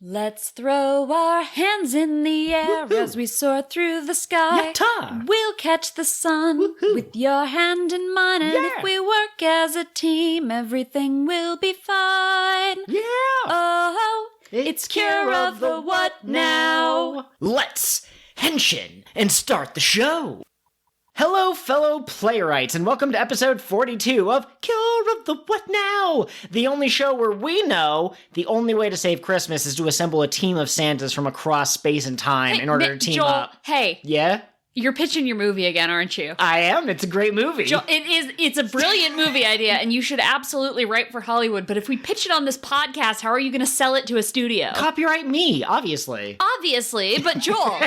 Let's throw our hands in the air Woo-hoo. as we soar through the sky. Yatta. We'll catch the sun Woo-hoo. with your hand in mine. And if we work as a team, everything will be fine. Yeah. Oh, it's Cure of the What Now? Let's henshin and start the show. Hello, fellow playwrights, and welcome to episode 42 of Cure of the What Now? The only show where we know the only way to save Christmas is to assemble a team of Santas from across space and time in order to team Joel, up. Hey, Yeah? you're pitching your movie again, aren't you? I am. It's a great movie. Joel, it's a brilliant movie idea, and you should absolutely write for Hollywood, but if we pitch it on this podcast, how are you going to sell it to a studio? Copyright me, obviously. Obviously, but Joel,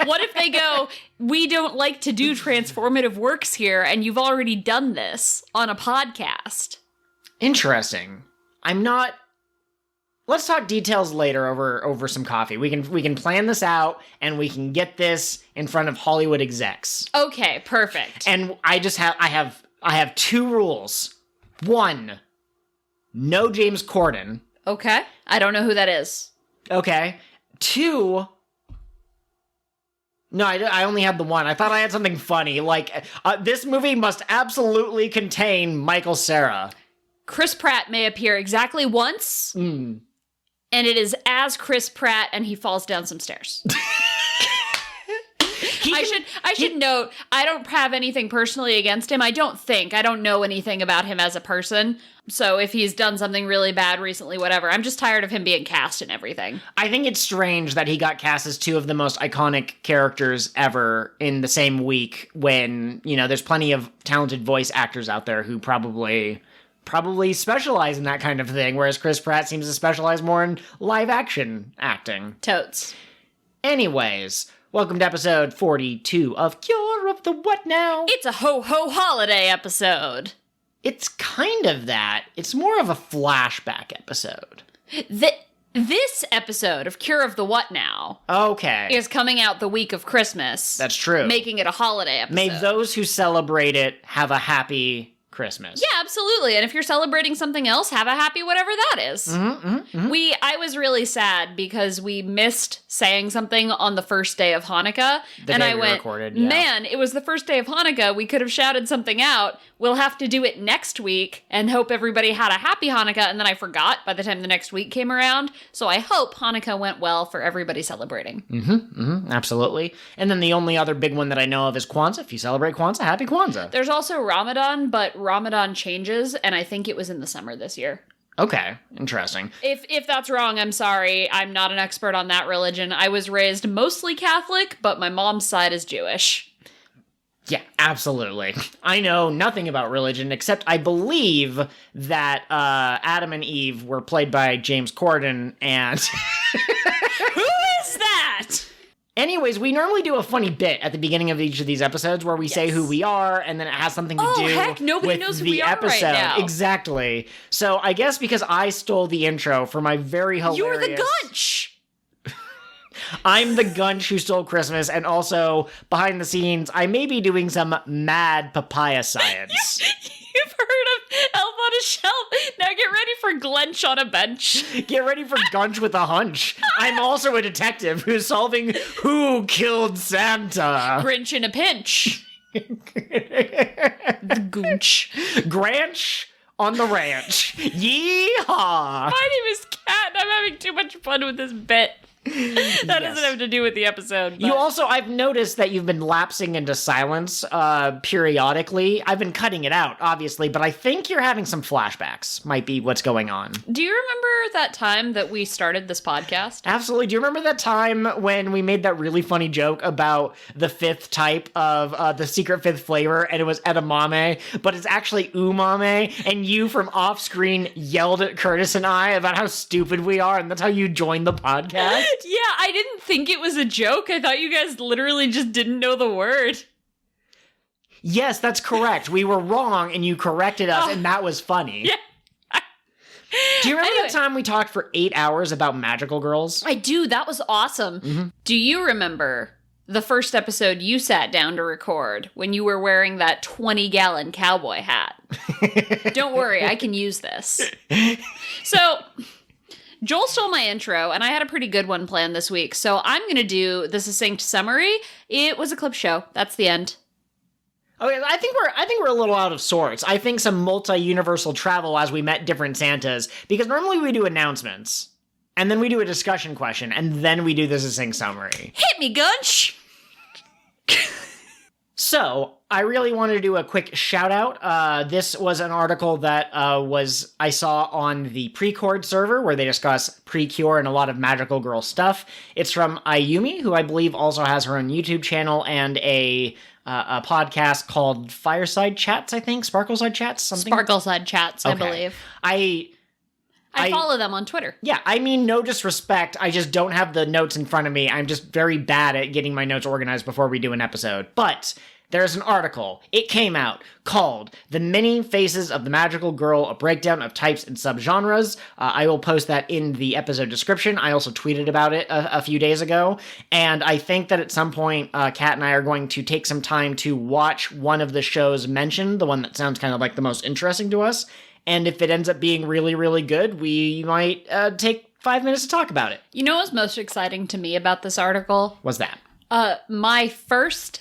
what if they go, we don't like to do transformative works here, and you've already done this on a podcast? Interesting. I'm not... Let's talk details later over some coffee. We can plan this out, and we can get this in front of Hollywood execs. Okay, perfect. And I have two rules. One, no James Corden. Okay, I don't know who that is. Okay. Two, no, I only had the one. I thought I had something funny. Like, this movie must absolutely contain Michael Cera. Chris Pratt may appear exactly once, and it is as Chris Pratt, and he falls down some stairs. I should note, I don't have anything personally against him. I don't know anything about him as a person. So if he's done something really bad recently, whatever, I'm just tired of him being cast in everything. I think it's strange that he got cast as two of the most iconic characters ever in the same week when, you know, there's plenty of talented voice actors out there who probably specialize in that kind of thing, whereas Chris Pratt seems to specialize more in live action acting. Totes. Anyways, welcome to episode 42 of Cure of the What Now? It's a ho-ho holiday episode. It's kind of that. It's more of a flashback episode. This episode of Cure of the What Now is coming out the week of Christmas. That's true. Making it a holiday episode. May those who celebrate it have a happy Christmas. Yeah, absolutely. And if you're celebrating something else, have a happy whatever that is. I was really sad because we missed saying something on the first day of Hanukkah. Man, it was the first day of Hanukkah. We could have shouted something out. We'll have to do it next week and hope everybody had a happy Hanukkah. And then I forgot by the time the next week came around. So I hope Hanukkah went well for everybody celebrating. Absolutely. And then the only other big one that I know of is Kwanzaa. If you celebrate Kwanzaa, happy Kwanzaa. There's also Ramadan, but Ramadan changes, and I think it was in the summer this year. Okay, interesting. If that's wrong, I'm sorry. I'm not an expert on that religion. I was raised mostly Catholic, but my mom's side is Jewish. Yeah, absolutely. I know nothing about religion, except I believe that Adam and Eve were played by James Corden, and... Who is that? Anyways, we normally do a funny bit at the beginning of each of these episodes where we say who we are, and then it has something to do heck, nobody with knows who the we are episode. right now. Exactly. So I guess because I stole the intro for my very hilarious... You're the Gunch! I'm the Gunch who stole Christmas, and also, behind the scenes, I may be doing some mad papaya science. You've heard of Elf on a Shelf. Now get ready for Glench on a bench. Get ready for Gunch with a hunch. I'm also a detective who's solving who killed Santa. Grinch in a pinch. The Goonch. Granch on the ranch. Yeehaw! My name is Kat, and I'm having too much fun with this bit. That doesn't have to do with the episode. But... I've noticed that you've been lapsing into silence periodically. I've been cutting it out, obviously, but I think you're having some flashbacks, might be what's going on. Do you remember that time that we started this podcast? Absolutely. Do you remember that time when we made that really funny joke about the fifth type of the secret fifth flavor, and it was edamame, but it's actually umame, and you from off screen yelled at Curtis and I about how stupid we are, and that's how you joined the podcast? Yeah, I didn't think it was a joke. I thought you guys literally just didn't know the word. Yes, that's correct. We were wrong, and you corrected us, and that was funny. Yeah. Do you remember that time we talked for 8 hours about magical girls? I do. That was awesome. Do you remember the first episode you sat down to record when you were wearing that 20-gallon cowboy hat? Don't worry, I can use this. So... Joel stole my intro, and I had a pretty good one planned this week, so I'm going to do the succinct summary. It was a clip show. That's the end. Okay, I think we're a little out of sorts. I think some multi-universal travel as we met different Santas, because normally we do announcements, and then we do a discussion question, and then we do the succinct summary. Hit me, Gunch! So, I really wanted to do a quick shout out. This was an article that I saw on the PreCure server where they discuss PreCure and a lot of magical girl stuff. It's from Ayumi, who I believe also has her own YouTube channel and a podcast called Fireside Chats, I think. Sparkleside Chats? Something? Sparkleside Chats, I believe. I follow them on Twitter. Yeah, I mean, no disrespect. I just don't have the notes in front of me. I'm just very bad at getting my notes organized before we do an episode. But there's an article. It came out called The Many Faces of the Magical Girl, a breakdown of types and subgenres. I will post that in the episode description. I also tweeted about it a few days ago. And I think that at some point, Kat and I are going to take some time to watch one of the shows mentioned, the one that sounds kind of like the most interesting to us. And if it ends up being really, really good, we might take 5 minutes to talk about it. You know what's most exciting to me about this article? What's that? My first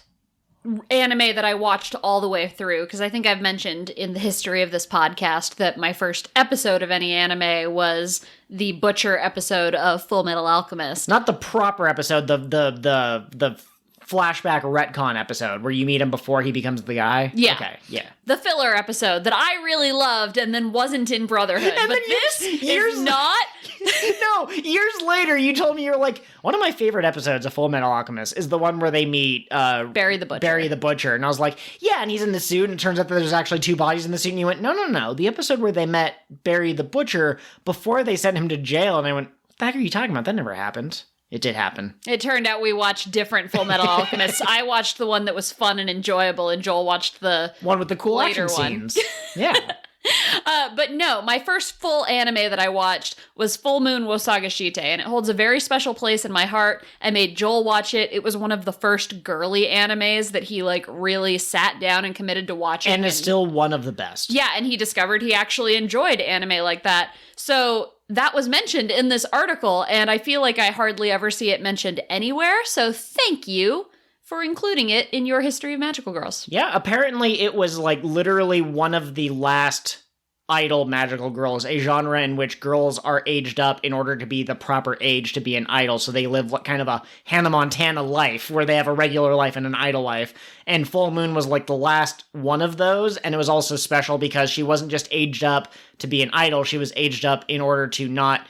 anime that I watched all the way through, because I think I've mentioned in the history of this podcast that my first episode of any anime was the Butcher episode of Full Metal Alchemist. Not the proper episode, the flashback retcon episode where you meet him before he becomes the guy? Yeah. Okay, yeah. The filler episode that I really loved and then wasn't in Brotherhood. And but this is not... No, years later you told me, you're like, one of my favorite episodes of Full Metal Alchemist is the one where they meet Barry the Butcher. And I was like, yeah, and he's in the suit, and it turns out that there's actually two bodies in the suit, and you went, no. The episode where they met Barry the Butcher before they sent him to jail, and I went, what the heck are you talking about? That never happened. It did happen. It turned out we watched different Full Metal Alchemists. I watched the one that was fun and enjoyable, and Joel watched the one with the cool action scenes. Yeah. But no, my first full anime that I watched was Full Moon wo Sagashite, and it holds a very special place in my heart. I made Joel watch it. It was one of the first girly animes that he really sat down and committed to watching. And is still one of the best. Yeah, and he discovered he actually enjoyed anime like that. So that was mentioned in this article, and I feel like I hardly ever see it mentioned anywhere, so thank you for including it in your history of magical girls. Yeah, apparently it was literally one of the last idol magical girls, a genre in which girls are aged up in order to be the proper age to be an idol, so they live kind of a Hannah Montana life, where they have a regular life and an idol life, and Full Moon was the last one of those, and it was also special because she wasn't just aged up to be an idol, she was aged up in order to not...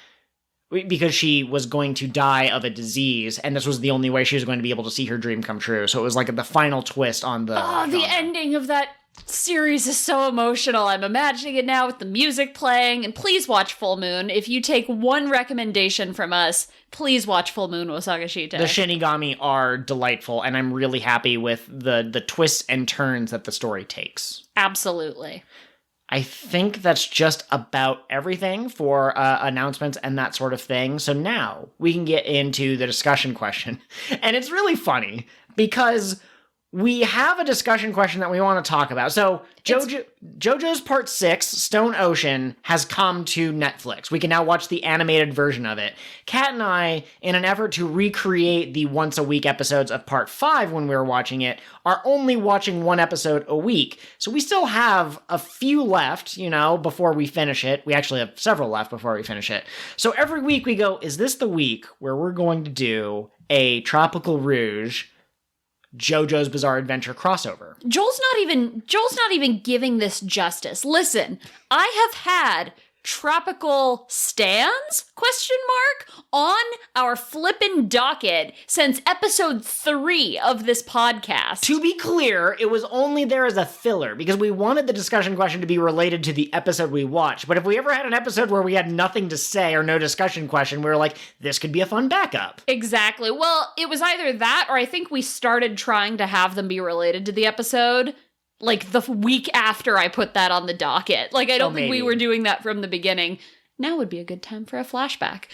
because she was going to die of a disease, and this was the only way she was going to be able to see her dream come true, so it was the final twist on the... Oh, the ending of that series is so emotional. I'm imagining it now with the music playing. And please watch Full Moon. If you take one recommendation from us, please watch Full Moon wo Sagashite. The Shinigami are delightful, and I'm really happy with the twists and turns that the story takes. Absolutely. I think that's just about everything for announcements and that sort of thing. So now we can get into the discussion question. And it's really funny because we have a discussion question that we want to talk about. So JoJo's Part 6, Stone Ocean, has come to Netflix. We can now watch the animated version of it. Kat and I, in an effort to recreate the once-a-week episodes of Part 5 when we were watching it, are only watching one episode a week. So we still have a few left, before we finish it. We actually have several left before we finish it. So every week we go, is this the week where we're going to do a Tropical Rouge JoJo's Bizarre Adventure crossover? Joel's not even giving this justice. Listen, I have had tropical stands, on our flippin' docket since episode 3 of this podcast. To be clear, it was only there as a filler because we wanted the discussion question to be related to the episode we watched. But if we ever had an episode where we had nothing to say or no discussion question, we were like, this could be a fun backup. Exactly. Well, it was either that or I think we started trying to have them be related to the episode the week after I put that on the docket. I don't think we were doing that from the beginning. Now would be a good time for a flashback.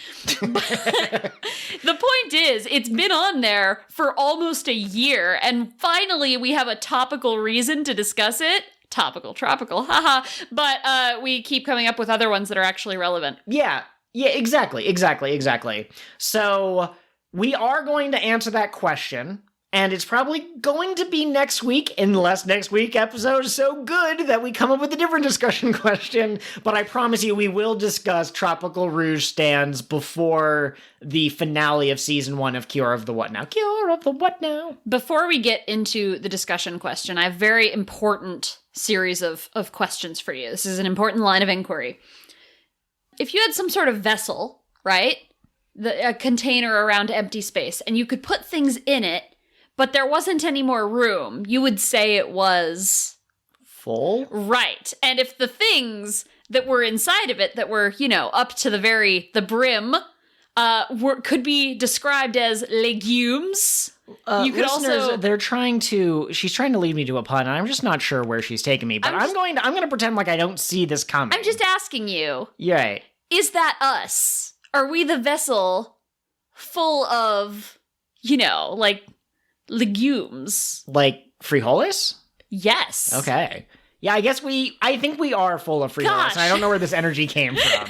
The point is, it's been on there for almost a year, and finally we have a topical reason to discuss it. Topical, tropical, haha. But we keep coming up with other ones that are actually relevant. Yeah. Yeah, exactly. So we are going to answer that question, and it's probably going to be next week, unless next week's episode is so good that we come up with a different discussion question. But I promise you, we will discuss Tropical Rouge stands before the finale of season 1 of Cure of the What Now? Cure of the What Now? Before we get into the discussion question, I have a very important series of questions for you. This is an important line of inquiry. If you had some sort of vessel, right? A container around empty space, and you could put things in it, but there wasn't any more room, you would say it was... full? Right. And if the things that were inside of it that were, up to the brim, could be described as legumes... you could also... she's trying to lead me to a pun, and I'm just not sure where she's taking me, but I'm going to pretend like I don't see this coming. I'm just asking you. You're right. Is that us? Are we the vessel full of, like legumes? Like frijoles? Yes. Okay. Yeah, I think we are full of frijoles, and I don't know where this energy came from.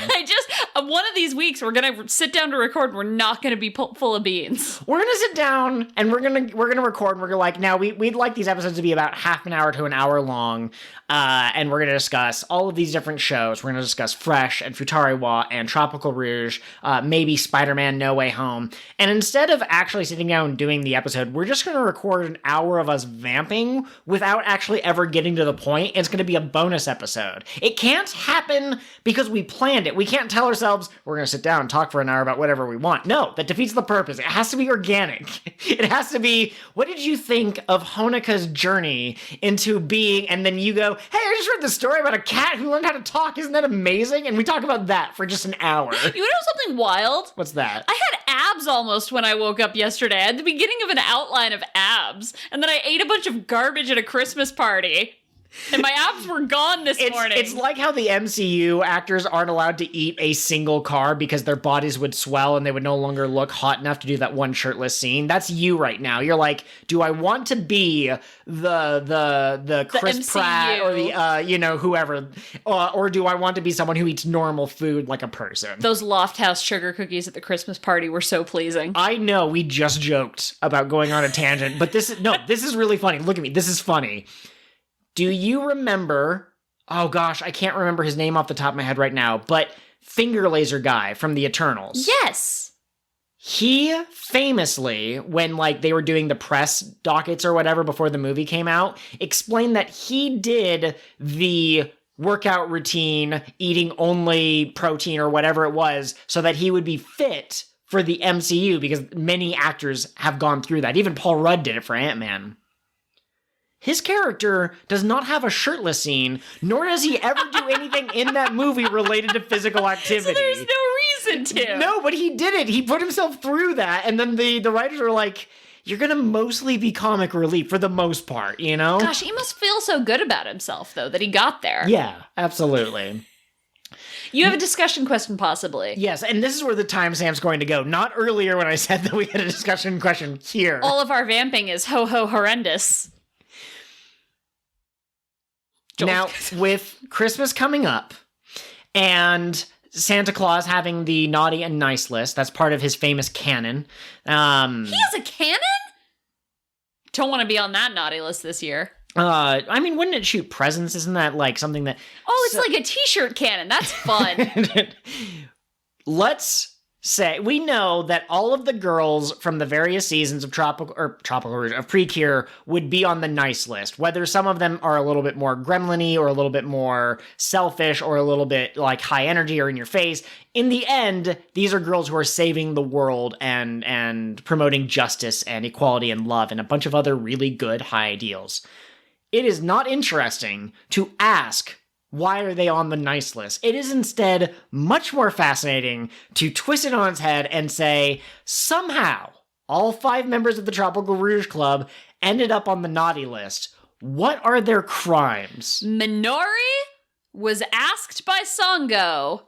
One of these weeks, we're going to sit down to record, and we're not going to be full of beans. We're going to sit down, and we're going to record, and we're going to we'd like these episodes to be about half an hour to an hour long, and we're going to discuss all of these different shows. We're going to discuss Fresh, and Futari Wa, and Tropical Rouge, maybe Spider-Man No Way Home, and instead of actually sitting down and doing the episode, we're just going to record an hour of us vamping without actually ever getting to the point. It's going to be a bonus episode. It can't happen because we planned it. We can't tell ourselves we're going to sit down and talk for an hour about whatever we want. No, that defeats the purpose. It has to be organic. It has to be, what did you think of Honoka's journey into being, and then you go, hey, I just read the story about a cat who learned how to talk. Isn't that amazing? And we talk about that for just an hour. You know something wild? What's that? I had abs almost when I woke up yesterday. I had the beginning of an outline of abs, and then I ate a bunch of garbage at a Christmas party. And my abs were gone this morning. It's like how the MCU actors aren't allowed to eat a single carb because their bodies would swell and they would no longer look hot enough to do that one shirtless scene. That's you right now. You're like, do I want to be the Chris MCU. Pratt or the whoever, or do I want to be someone who eats normal food like a person? Those Loft House sugar cookies at the Christmas party were so pleasing. I know we just joked about going on a tangent, but this is really funny. Look at me. This is funny. Do you remember, oh gosh, I can't remember his name off the top of my head right now, but Finger Laser Guy from the Eternals. Yes. He famously, when they were doing the press dockets or whatever before the movie came out, explained that he did the workout routine, eating only protein or whatever it was, so that he would be fit for the MCU, because many actors have gone through that. Even Paul Rudd did it for Ant-Man. His character does not have a shirtless scene, nor does he ever do anything in that movie related to physical activity. So there's no reason to. No, but he did it. He put himself through that, and then the writers were like, you're going to mostly be comic relief for the most part, Gosh, he must feel so good about himself, though, that he got there. Yeah, absolutely. You have a discussion question, possibly. Yes, and this is where the timestamp's going to go. Not earlier when I said that we had a discussion question here. All of our vamping is ho-ho horrendous. Now, with Christmas coming up, and Santa Claus having the naughty and nice list, that's part of his famous canon. He has a canon? Don't want to be on that naughty list this year. Wouldn't it shoot presents? Isn't that something that... Oh, it's like a t-shirt cannon. That's fun. Let's say, we know that all of the girls from the various seasons of Tropical Rouge, of PreCure, would be on the nice list. Whether some of them are a little bit more gremlin-y, or a little bit more selfish, or a little bit high energy or in your face. In the end, these are girls who are saving the world and promoting justice and equality and love and a bunch of other really good high ideals. It is not interesting to ask, why are they on the nice list? It is instead much more fascinating to twist it on its head and say, somehow, all 5 members of the Tropical Rouge Club ended up on the naughty list. What are their crimes? Minori was asked by Sango,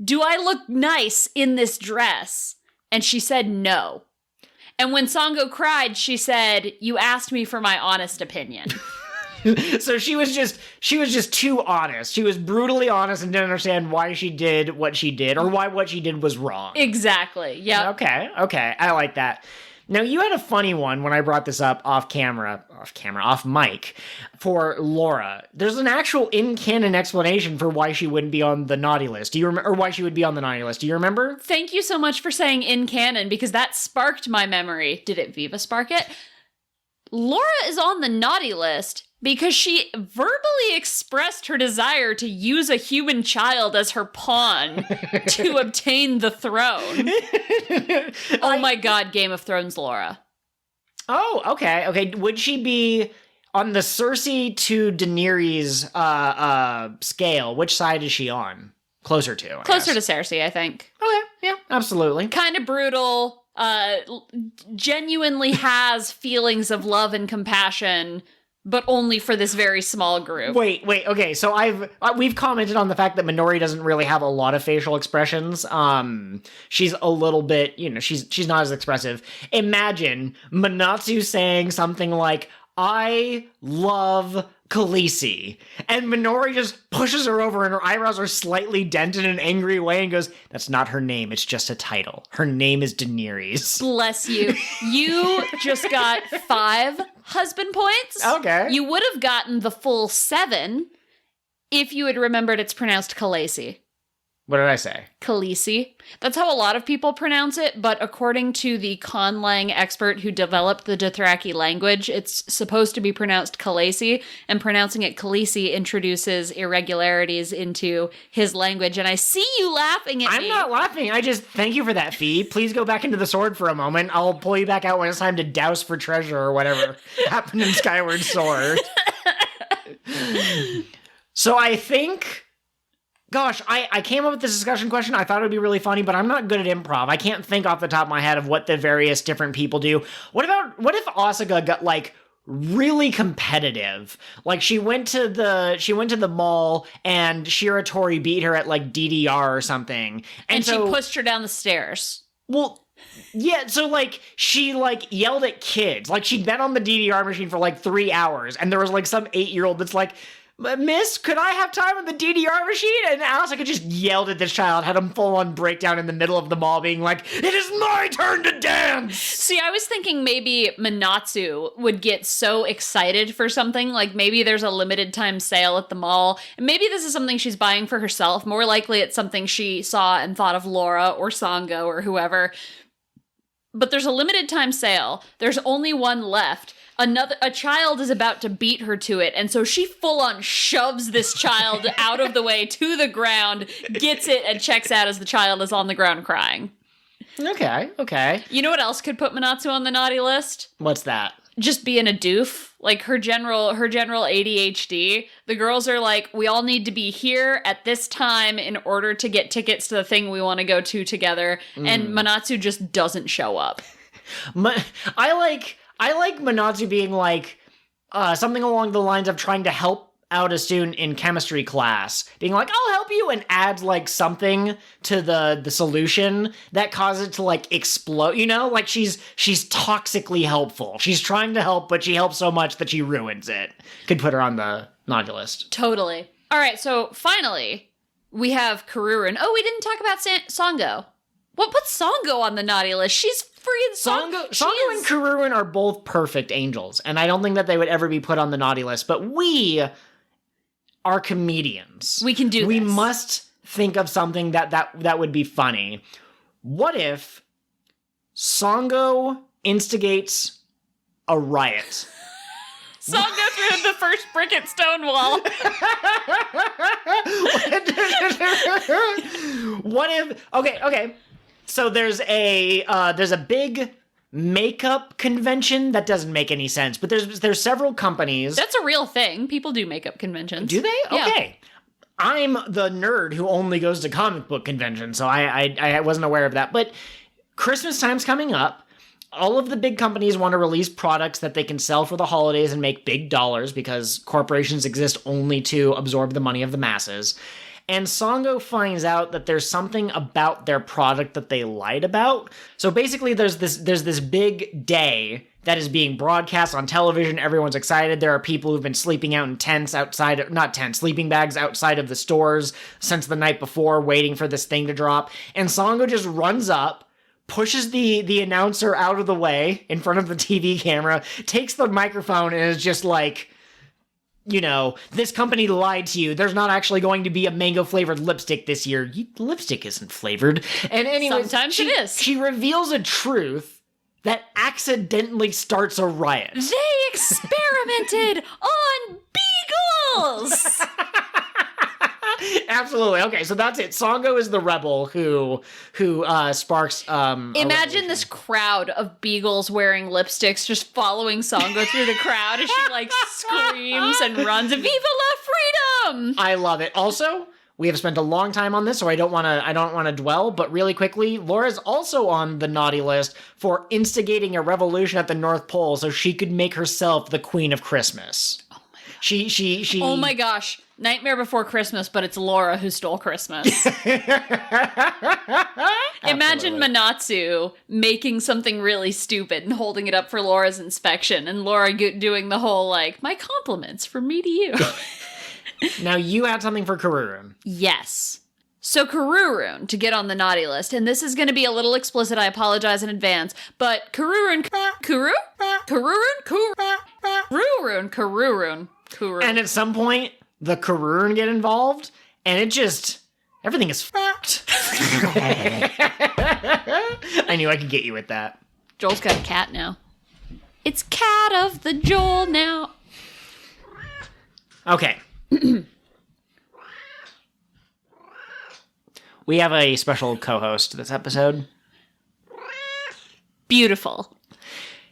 do I look nice in this dress? And she said no. And when Sango cried, she said, you asked me for my honest opinion. So she was just too honest. She was brutally honest and didn't understand why she did what she did, or why what she did was wrong. Exactly. Yeah. Okay. I like that. Now, you had a funny one when I brought this up off mic, for Laura. There's an actual in-canon explanation for why she wouldn't be on the naughty list. Do you remember, or why she would be on the naughty list? Do you remember? Thank you so much for saying in canon, because that sparked my memory. Did it Viva spark it? Laura is on the naughty list because she verbally expressed her desire to use a human child as her pawn to obtain the throne. Oh my god, Game of Thrones Laura. Oh, okay. Would she be on the Cersei to Daenerys scale? Which side is she on? Closer to, I Closer guess. to Cersei, I think. Okay, yeah, absolutely. Kind of brutal, genuinely has feelings of love and compassion, but only for this very small group. Wait, okay, so we've commented on the fact that Minori doesn't really have a lot of facial expressions. She's a little bit, she's not as expressive. Imagine Manatsu saying something like, I love Khaleesi, and Minori just pushes her over and her eyebrows are slightly dented in an angry way and goes, that's not her name, it's just a title. Her name is Daenerys. Bless you. You just got 5 husband points. Okay. You would have gotten the full 7 if you had remembered it's pronounced Khaleesi. What did I say? Khaleesi. That's how a lot of people pronounce it, but according to the conlang expert who developed the Dothraki language, it's supposed to be pronounced Khaleesi, and pronouncing it Khaleesi introduces irregularities into his language, and I see you laughing at me. I'm not laughing, I just thank you for that, Fee. Please go back into the sword for a moment. I'll pull you back out when it's time to douse for treasure or whatever happened in Skyward Sword. So I think... Gosh, I came up with this discussion question. I thought it would be really funny, but I'm not good at improv. I can't think off the top of my head of what the various different people do. What if Asuka got like really competitive? Like she went to the mall and Shiratori beat her at like DDR or something. And so, she pushed her down the stairs. Well, yeah, so like she like yelled at kids. Like she'd been on the DDR machine for like 3 hours and there was like some 8-year-old that's like, Miss, could I have time on the DDR machine? And Asuka just yelled at this child, had him full-on breakdown in the middle of the mall, being like, it is my turn to dance! See, I was thinking maybe Manatsu would get so excited for something, like maybe there's a limited time sale at the mall, and maybe this is something she's buying for herself. More likely it's something she saw and thought of Laura or Sango or whoever. But there's a limited time sale. There's only one left. A child is about to beat her to it, and so she full-on shoves this child out of the way to the ground, gets it, and checks out as the child is on the ground crying. Okay. You know what else could put Manatsu on the naughty list? What's that? Just being a doof. Like her general ADHD. The girls are like, we all need to be here at this time in order to get tickets to the thing we want to go to together, and Manatsu just doesn't show up. I like Manatsu being like something along the lines of trying to help out a student in chemistry class, being like, I'll help you, and adds like something to the solution that causes it to like explode, like she's toxically helpful. She's trying to help, but she helps so much that she ruins it. Could put her on the naughty list. Totally. All right, so finally, we have Kururun. Oh, we didn't talk about Sango. What puts Sango on the naughty list? She's freaking Sango and Kururun are both perfect angels, and I don't think that they would ever be put on the naughty list, but we are comedians. We can do this. We must think of something that would be funny. What if Sango instigates a riot? Sango threw the first brick at Stonewall. What if... Okay. So there's a big makeup convention that doesn't make any sense, but there's several companies. That's a real thing. People do makeup conventions. Do they? Yeah. Okay. I'm the nerd who only goes to comic book conventions, so I wasn't aware of that. But Christmas time's coming up. All of the big companies want to release products that they can sell for the holidays and make big dollars because corporations exist only to absorb the money of the masses. And Sango finds out that there's something about their product that they lied about. So basically there's this big day that is being broadcast on television. Everyone's excited. There are people who've been sleeping out in tents outside of, not tents, sleeping bags outside of the stores since the night before, waiting for this thing to drop. And Sango just runs up, pushes the announcer out of the way in front of the TV camera, takes the microphone, and is just like, you know, this company lied to you. There's not actually going to be a mango-flavored lipstick this year. Lipstick isn't flavored. And anyway, sometimes it is. She reveals a truth that accidentally starts a riot. They experimented on beagles! Absolutely. Okay, so that's it. Sango is the rebel who sparks Imagine this crowd of beagles wearing lipsticks just following Sango through the crowd as she like screams and runs. Viva la freedom! I love it. Also, we have spent a long time on this, so I don't want to dwell, but really quickly, Laura's also on the naughty list for instigating a revolution at the North Pole so she could make herself the Queen of Christmas. Oh my gosh. She Oh my gosh. Nightmare Before Christmas, but it's Laura who stole Christmas. Imagine Manatsu making something really stupid and holding it up for Laura's inspection, and Laura doing the whole, like, my compliments from me to you. Now, you had something for Kururun. Yes. So Kururun, to get on the naughty list, and this is going to be a little explicit, I apologize in advance, but Kururun. And at some point, the Kururun get involved, and it just, everything is fucked. I knew I could get you with that. Joel's got a cat now. It's cat of the Joel now. Okay. We have a special co-host this episode. Beautiful.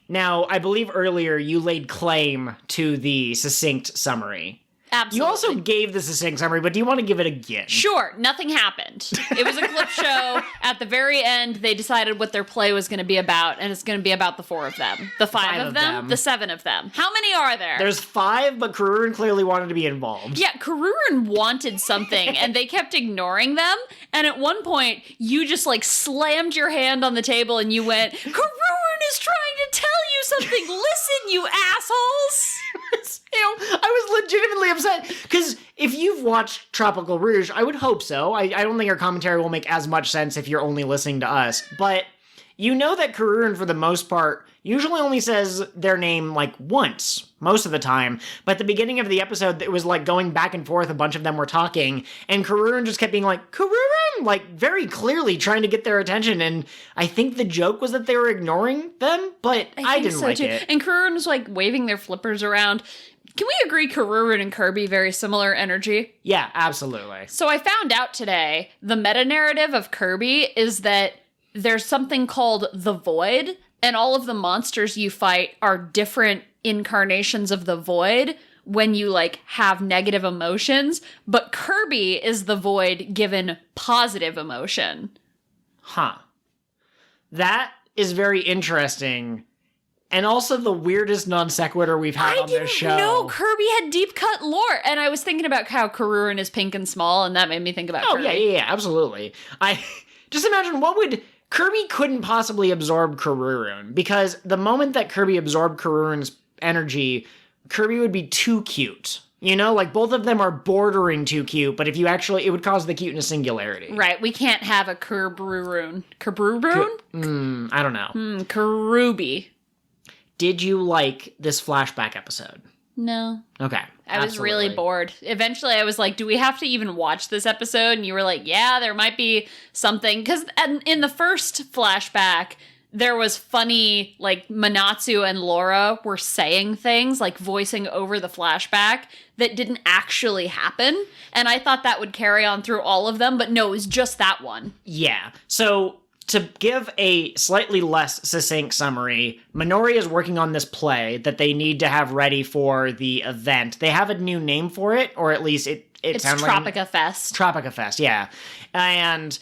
Now, I believe earlier you laid claim to the succinct summary. Absolutely. You also gave the succinct summary, but do you want to give it again? Sure. Nothing happened. It was a clip show. At the very end, they decided what their play was going to be about, and it's going to be about the 4 of them. The 5 of them, the 7 of them. How many are there? There's 5, but Kururun clearly wanted to be involved. Yeah, Kururun wanted something, and they kept ignoring them, and at one point, you just, like, slammed your hand on the table, and you went, Kururun is trying to tell you something! Listen, you assholes! I was legitimately upset, because if you've watched Tropical Rouge, I would hope so. I don't think our commentary will make as much sense if you're only listening to us, but you know that Kururun, for the most part, usually only says their name, like, once, most of the time, but at the beginning of the episode, it was, like, going back and forth, a bunch of them were talking, and Kururun just kept being like, Kururun, like, very clearly trying to get their attention, and I think the joke was that they were ignoring them, but I didn't like it. And Kururun was, like, waving their flippers around. Can we agree Kururun and Kirby, very similar energy? Yeah, absolutely. So I found out today, the meta-narrative of Kirby is that there's something called the Void, and all of the monsters you fight are different incarnations of the Void when you, like, have negative emotions, but Kirby is the Void given positive emotion. Huh. That is very interesting. And also the weirdest non sequitur we've had on this show. No, Kirby had deep cut lore, and I was thinking about how Kururun is pink and small, and that made me think about Kirby. Yeah, absolutely. I just imagine Kirby couldn't possibly absorb Kururun, because the moment that Kirby absorbed Kururun's energy, Kirby would be too cute. You know, like, both of them are bordering too cute, but if you actually, it would cause the cute in a singularity. Right, we can't have a Kururun. Kururun? I don't know. Kurubi. Did you like this flashback episode? No. Okay. I was really bored. Eventually, I was like, do we have to even watch this episode? And you were like, yeah, there might be something. Because in the first flashback, there was funny, like, Manatsu and Laura were saying things, like, voicing over the flashback that didn't actually happen. And I thought that would carry on through all of them, but no, it was just that one. Yeah. So, to give a slightly less succinct summary, Minori is working on this play that they need to have ready for the event. They have a new name for it, or at least it's Tropica Fest. Tropica Fest, yeah. And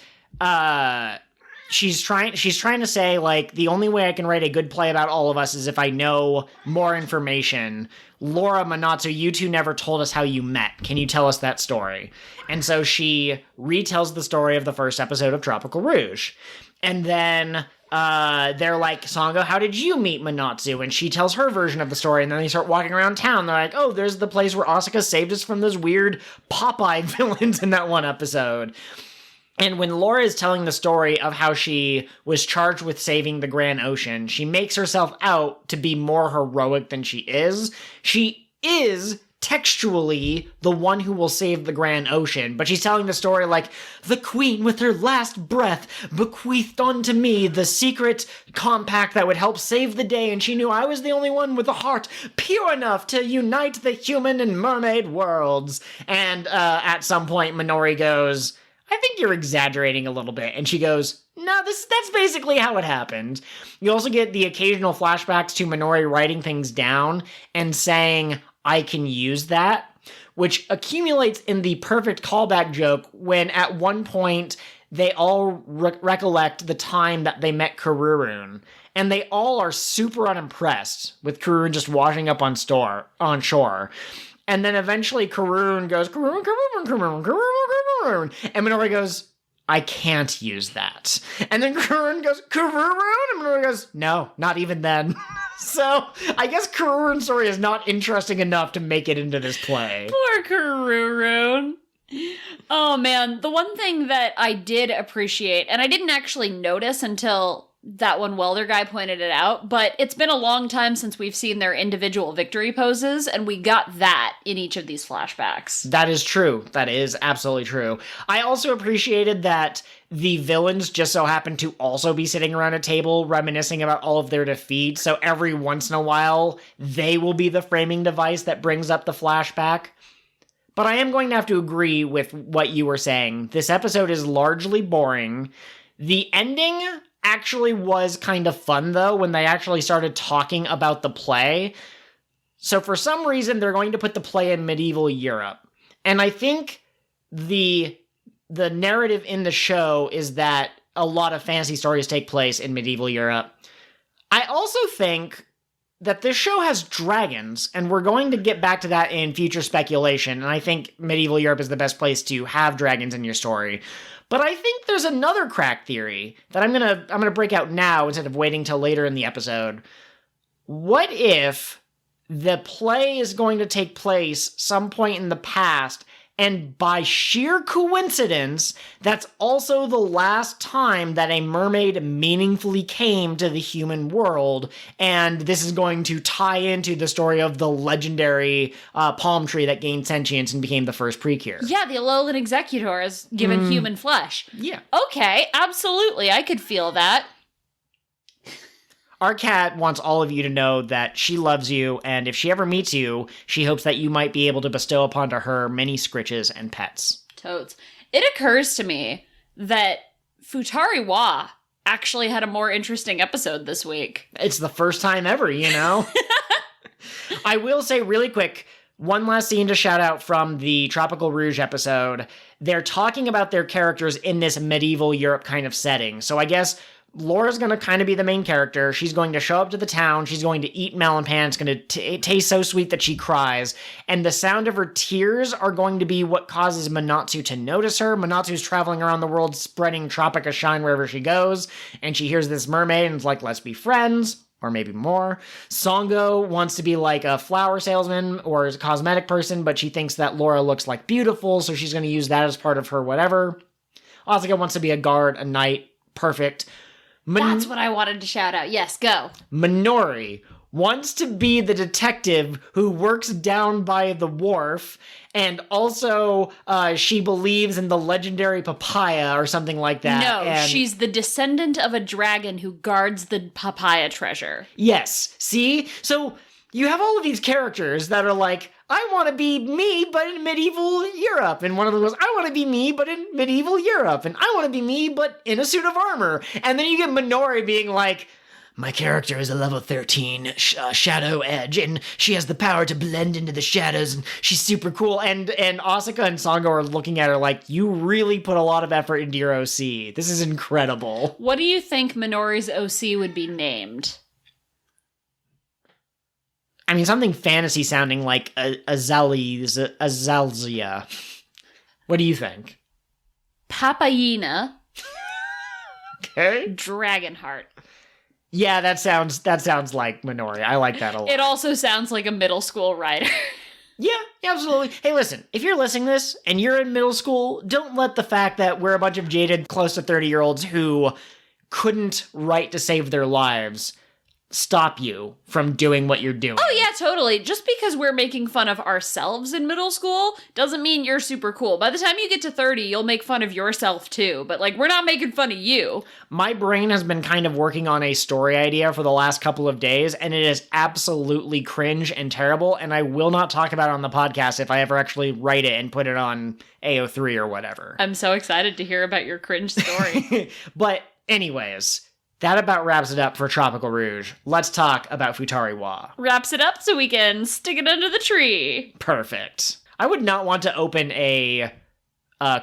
she's trying to say, like, the only way I can write a good play about all of us is if I know more information. Laura, Manatsu, you two never told us how you met. Can you tell us that story? And so she retells the story of the first episode of Tropical Rouge. And then they're like, Sango, how did you meet Manatsu? And she tells her version of the story, and then they start walking around town. They're like, oh, there's the place where Asuka saved us from those weird Popeye villains in that one episode. And when Laura is telling the story of how she was charged with saving the Grand Ocean, she makes herself out to be more heroic than she is. She is textually the one who will save the Grand Ocean, but she's telling the story like, the queen with her last breath bequeathed unto me the secret compact that would help save the day, and she knew I was the only one with a heart pure enough to unite the human and mermaid worlds. And at some point Minori goes, I think you're exaggerating a little bit. And she goes, no, that's basically how it happened. You also get the occasional flashbacks to Minori writing things down and saying, I can use that, which accumulates in the perfect callback joke when at one point they all recollect the time that they met Kururun, and they all are super unimpressed with Kururun just washing up on shore. And then eventually Kururun goes, Kururun, and Minori goes, I can't use that. And then Kururun goes, Kururun? And Minori goes, no, not even then. So, I guess Kururun's story is not interesting enough to make it into this play. Poor Kururun. Oh man, the one thing that I did appreciate, and I didn't actually notice until that one welder guy pointed it out, but it's been a long time since we've seen their individual victory poses, and we got that in each of these flashbacks. That is true. That is absolutely true. I also appreciated that the villains just so happen to also be sitting around a table reminiscing about all of their defeats, so every once in a while, they will be the framing device that brings up the flashback. But I am going to have to agree with what you were saying. This episode is largely boring. The ending actually was kind of fun, though, when they actually started talking about the play. So for some reason, they're going to put the play in medieval Europe. And I think the narrative in the show is that a lot of fantasy stories take place in medieval Europe. I also think that this show has dragons, and we're going to get back to that in future speculation, and I think medieval Europe is the best place to have dragons in your story. But I think there's another crack theory that I'm gonna break out now instead of waiting till later in the episode. What if the play is going to take place some point in the past, and by sheer coincidence, that's also the last time that a mermaid meaningfully came to the human world, and this is going to tie into the story of the legendary palm tree that gained sentience and became the first PreCure. Yeah, the Alolan Executor is given human flesh. Yeah. Okay, absolutely, I could feel that. Our cat wants all of you to know that she loves you, and if she ever meets you, she hopes that you might be able to bestow upon her many scritches and pets. Totes. It occurs to me that Futari Wa actually had a more interesting episode this week. It's the first time ever, you know? I will say really quick, one last scene to shout out from the Tropical Rouge episode. They're talking about their characters in this medieval Europe kind of setting. So I guess Laura's going to kind of be the main character. She's going to show up to the town. She's going to eat melon pan. It's going to taste so sweet that she cries. And the sound of her tears are going to be what causes Manatsu to notice her. Manatsu's traveling around the world spreading Tropica shine wherever she goes. And she hears this mermaid and is like, let's be friends. Or maybe more. Sango wants to be like a flower salesman or a cosmetic person, but she thinks that Laura looks like beautiful, so she's going to use that as part of her whatever. Asuka wants to be a guard, a knight. Perfect. That's what I wanted to shout out. Yes, go. Minori wants to be the detective who works down by the wharf, and also she believes in the legendary papaya or something like that. No, she's the descendant of a dragon who guards the papaya treasure. Yes. See? So you have all of these characters that are like, I want to be me, but in medieval Europe. And one of them goes, I want to be me, but in medieval Europe. And I want to be me, but in a suit of armor. And then you get Minori being like, my character is a level 13 shadow edge, and she has the power to blend into the shadows, and she's super cool. And Asuka and Sango are looking at her like, you really put a lot of effort into your OC. This is incredible. What do you think Minori's OC would be named? I mean, something fantasy sounding like Azalea. What do you think? Papayina. Okay. Dragonheart. Yeah, that sounds like Minori. I like that a lot. It also sounds like a middle school writer. Yeah, absolutely. Hey, listen, if you're listening to this and you're in middle school, don't let the fact that we're a bunch of jaded, close to 30-year-olds who couldn't write to save their lives stop you from doing what you're doing. Oh yeah, totally. Just because we're making fun of ourselves in middle school doesn't mean you're super cool. By the time you get to 30, you'll make fun of yourself too, but like, we're not making fun of you. My brain has been kind of working on a story idea for the last couple of days, and it is absolutely cringe and terrible, and I will not talk about it on the podcast if I ever actually write it and put it on AO3 or whatever. I'm so excited to hear about your cringe story. But anyways, that about wraps it up for Tropical Rouge. Let's talk about Futari Wa. Wraps it up so we can stick it under the tree. Perfect. I would not want to open a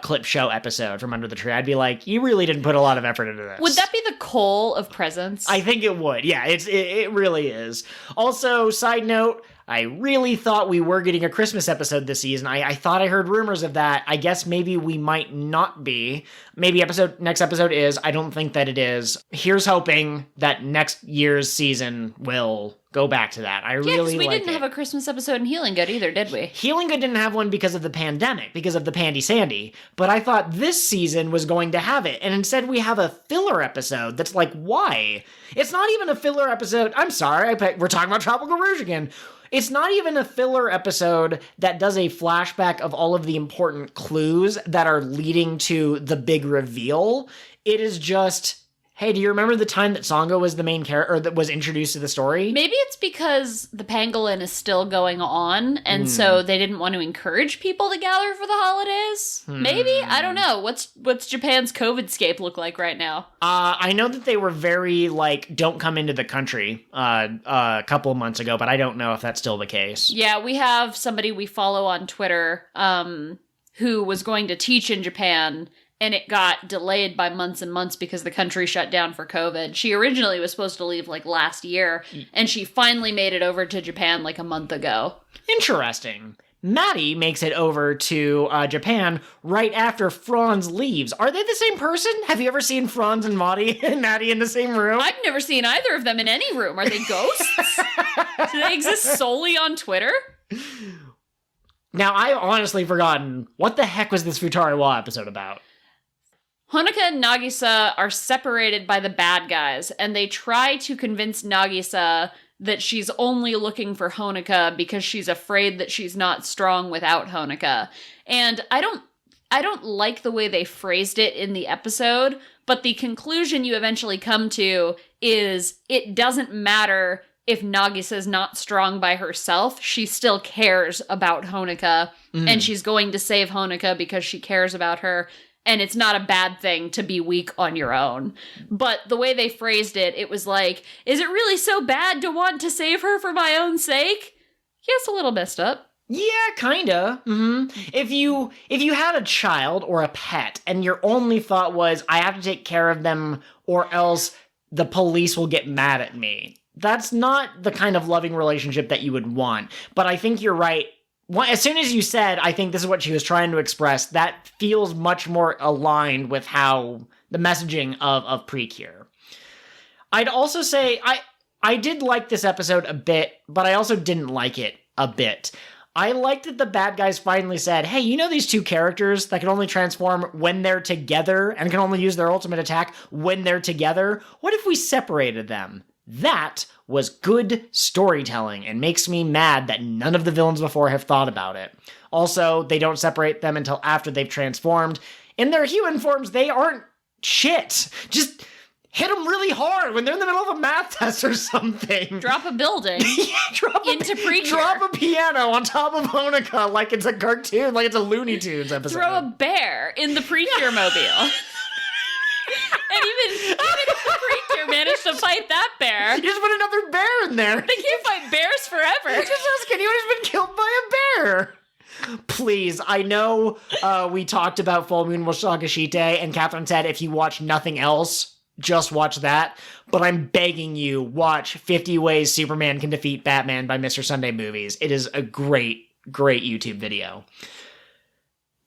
clip show episode from Under the Tree. I'd be like, you really didn't put a lot of effort into this. Would that be the Cole of presents? I think it would. Yeah, it really is. Also, side note, I really thought we were getting a Christmas episode this season. I thought I heard rumors of that. I guess maybe we might not be. Maybe next episode is. I don't think that it is. Here's hoping that next year's season will go back to that. I really like it. Yeah, because we didn't have a Christmas episode in Healing Good either, did we? Healing Good didn't have one because of the pandemic, because of the Pandy Sandy. But I thought this season was going to have it. And instead we have a filler episode that's like, why? It's not even a filler episode. I'm sorry, we're talking about Tropical Rouge again. It's not even a filler episode that does a flashback of all of the important clues that are leading to the big reveal. It is just, hey, do you remember the time that Songo was the main character, or that was introduced to the story? Maybe it's because the pangolin is still going on, and so they didn't want to encourage people to gather for the holidays. Maybe? I don't know. What's Japan's COVID-scape look like right now? I know that they were very, like, don't come into the country a couple of months ago, but I don't know if that's still the case. Yeah, we have somebody we follow on Twitter who was going to teach in Japan, and it got delayed by months and months because the country shut down for COVID. She originally was supposed to leave like last year, and she finally made it over to Japan like a month ago. Interesting. Maddie makes it over to Japan right after Franz leaves. Are they the same person? Have you ever seen Franz and Maddie in the same room? I've never seen either of them in any room. Are they ghosts? Do they exist solely on Twitter? Now, I've honestly forgotten, what the heck was this Futari Wa episode about? Honoka and Nagisa are separated by the bad guys, and they try to convince Nagisa that she's only looking for Honoka because she's afraid that she's not strong without Honoka. And I don't like the way they phrased it in the episode, but the conclusion you eventually come to is it doesn't matter if Nagisa's not strong by herself, she still cares about Honoka, and she's going to save Honoka because she cares about her. And it's not a bad thing to be weak on your own. But the way they phrased it, it was like, is it really so bad to want to save her for my own sake? Yes, a little messed up. Yeah, kinda. If you had a child or a pet, and your only thought was, I have to take care of them, or else the police will get mad at me, that's not the kind of loving relationship that you would want. But I think you're right. As soon as you said, I think this is what she was trying to express, that feels much more aligned with how the messaging of PreCure. I'd also say I did like this episode a bit, but I also didn't like it a bit. I liked that the bad guys finally said, hey, you know these two characters that can only transform when they're together and can only use their ultimate attack when they're together? What if we separated them? That was good storytelling and makes me mad that none of the villains before have thought about it. Also, they don't separate them until after they've transformed. In their human forms, they aren't shit. Just hit them really hard when they're in the middle of a math test or something. Drop a building into PreCure. Drop a piano on top of Honoka like it's a cartoon, like it's a Looney Tunes episode. Throw a bear in the PreCure mobile. And even if the PreCure managed to fight that bear, you just put another bear in there. They can't fight bears forever. Just ask anyone who's been killed by a bear. Please, I know we talked about Full Moon Mushagashite, and Catherine said if you watch nothing else, just watch that. But I'm begging you, watch 50 Ways Superman Can Defeat Batman by Mr. Sunday Movies. It is a great, great YouTube video.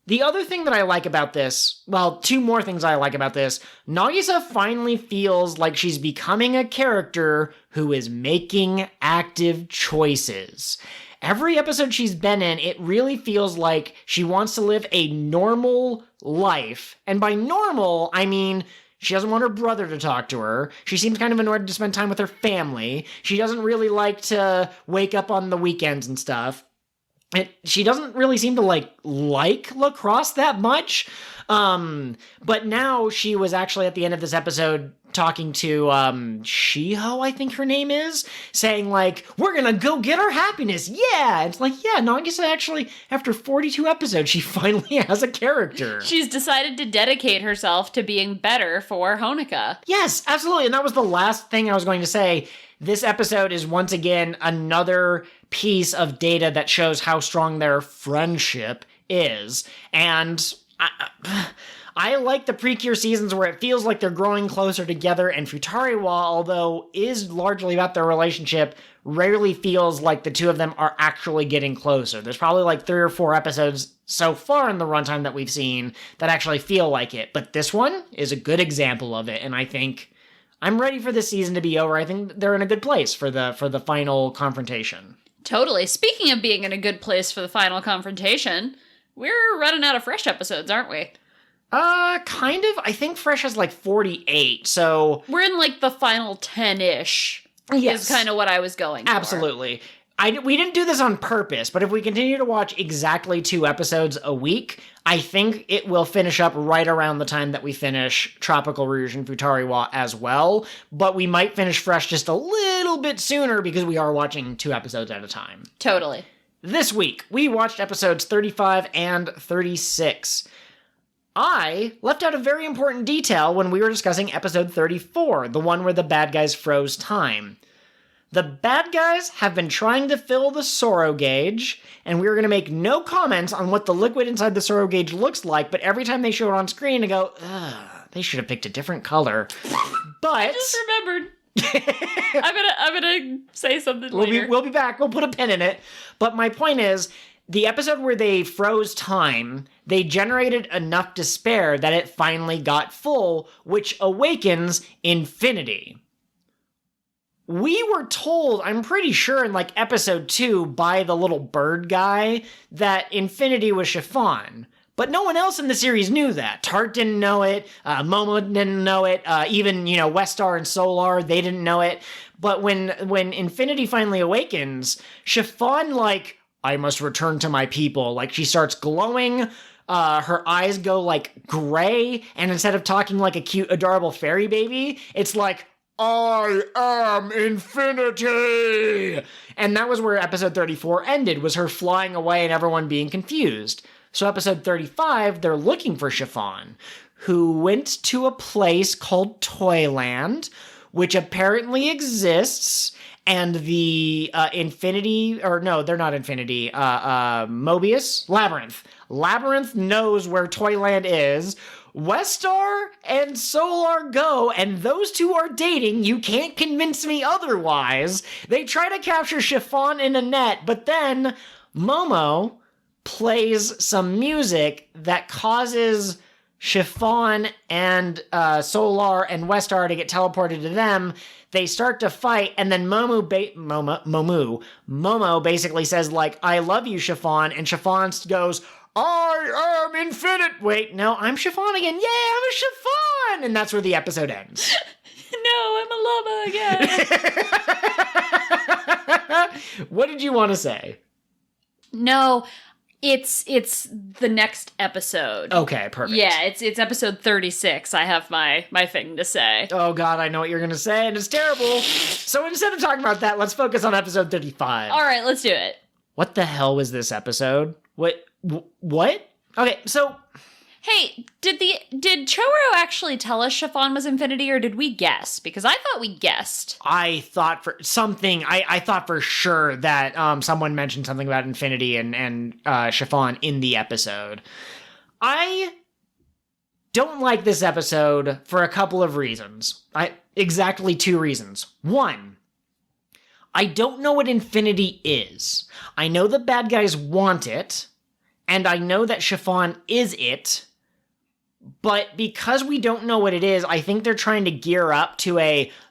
The other thing that I like about this, well, two more things I like about this, Nagisa finally feels like she's becoming a character who is making active choices. Every episode she's been in, it really feels like she wants to live a normal life. And by normal, I mean she doesn't want her brother to talk to her. She seems kind of annoyed to spend time with her family. She doesn't really like to wake up on the weekends and stuff. She doesn't really seem to like lacrosse that much. But now she was actually at the end of this episode talking to Shiho, I think her name is, saying like, we're gonna go get our happiness. Yeah. It's like, yeah, Nagisa actually, after 42 episodes, she finally has a character. She's decided to dedicate herself to being better for Honoka. Yes, absolutely. And that was the last thing I was going to say. This episode is once again another piece of data that shows how strong their friendship is. And I like the PreCure seasons where it feels like they're growing closer together, and Futari Wa, although is largely about their relationship, rarely feels like the two of them are actually getting closer. There's probably like 3 or 4 episodes so far in the runtime that we've seen that actually feel like it. But this one is a good example of it, and I think I'm ready for this season to be over. I think they're in a good place for the final confrontation. Totally. Speaking of being in a good place for the final confrontation, we're running out of Fresh episodes, aren't we? Kind of. I think Fresh has like 48, so we're in like the final 10-ish. Yes. Is kind of what I was going for. Absolutely. We didn't do this on purpose, but if we continue to watch exactly 2 episodes a week, I think it will finish up right around the time that we finish Tropical Rouge and Futari Wa as well, but we might finish Fresh just a little bit sooner because we are watching 2 episodes at a time. Totally. This week, we watched episodes 35 and 36. I left out a very important detail when we were discussing episode 34, the one where the bad guys froze time. The bad guys have been trying to fill the Soro gauge, and we were going to make no comments on what the liquid inside the Soro gauge looks like, but every time they show it on screen, I go, ugh, they should have picked a different color. But I just remembered. I'm gonna say something later. We'll be back. We'll put a pin in it. But my point is, the episode where they froze time, they generated enough despair that it finally got full, which awakens infinity. We were told, I'm pretty sure in like episode 2 by the little bird guy, that infinity was chiffon. But no one else in the series knew that. Tart didn't know it, Momo didn't know it, even, Westar and Solar, they didn't know it. But when infinity finally awakens, chiffon, like, I must return to my people. Like, she starts glowing, her eyes go, like, gray, and instead of talking like a cute, adorable fairy baby, it's like, I am infinity! And that was where episode 34 ended, was her flying away and everyone being confused. So episode 35, they're looking for Chiffon, who went to a place called Toyland, which apparently exists, and the Infinity, or no, they're not Infinity, Mobius? Labyrinth. Labyrinth knows where Toyland is. Westar and Solar go, and those two are dating. You can't convince me otherwise. They try to capture Chiffon in a net, but then Momo plays some music that causes Chiffon and Solar and Westar to get teleported to them. They start to fight, and then Momo basically says, like, I love you, Chiffon, and Chiffon goes, I am infinite. Wait, no, I'm Chiffon again. Yeah, I'm a Chiffon! And that's where the episode ends. No, I'm a llama again. What did you want to say? No, it's the next episode. Okay, perfect. Yeah, it's episode 36. I have my thing to say. Oh god, I know what you're going to say, and it's terrible. So instead of talking about that, let's focus on episode 35. All right, let's do it. What the hell was this episode? What? Okay, so... Hey, did Choro actually tell us Chiffon was infinity, or did we guess? Because I thought we guessed. I thought for sure that someone mentioned something about infinity and Chiffon in the episode. I don't like this episode for a couple of reasons. Exactly 2 reasons. 1, I don't know what infinity is. I know the bad guys want it, and I know that chiffon is it, but because we don't know what it is, I think they're trying to gear up to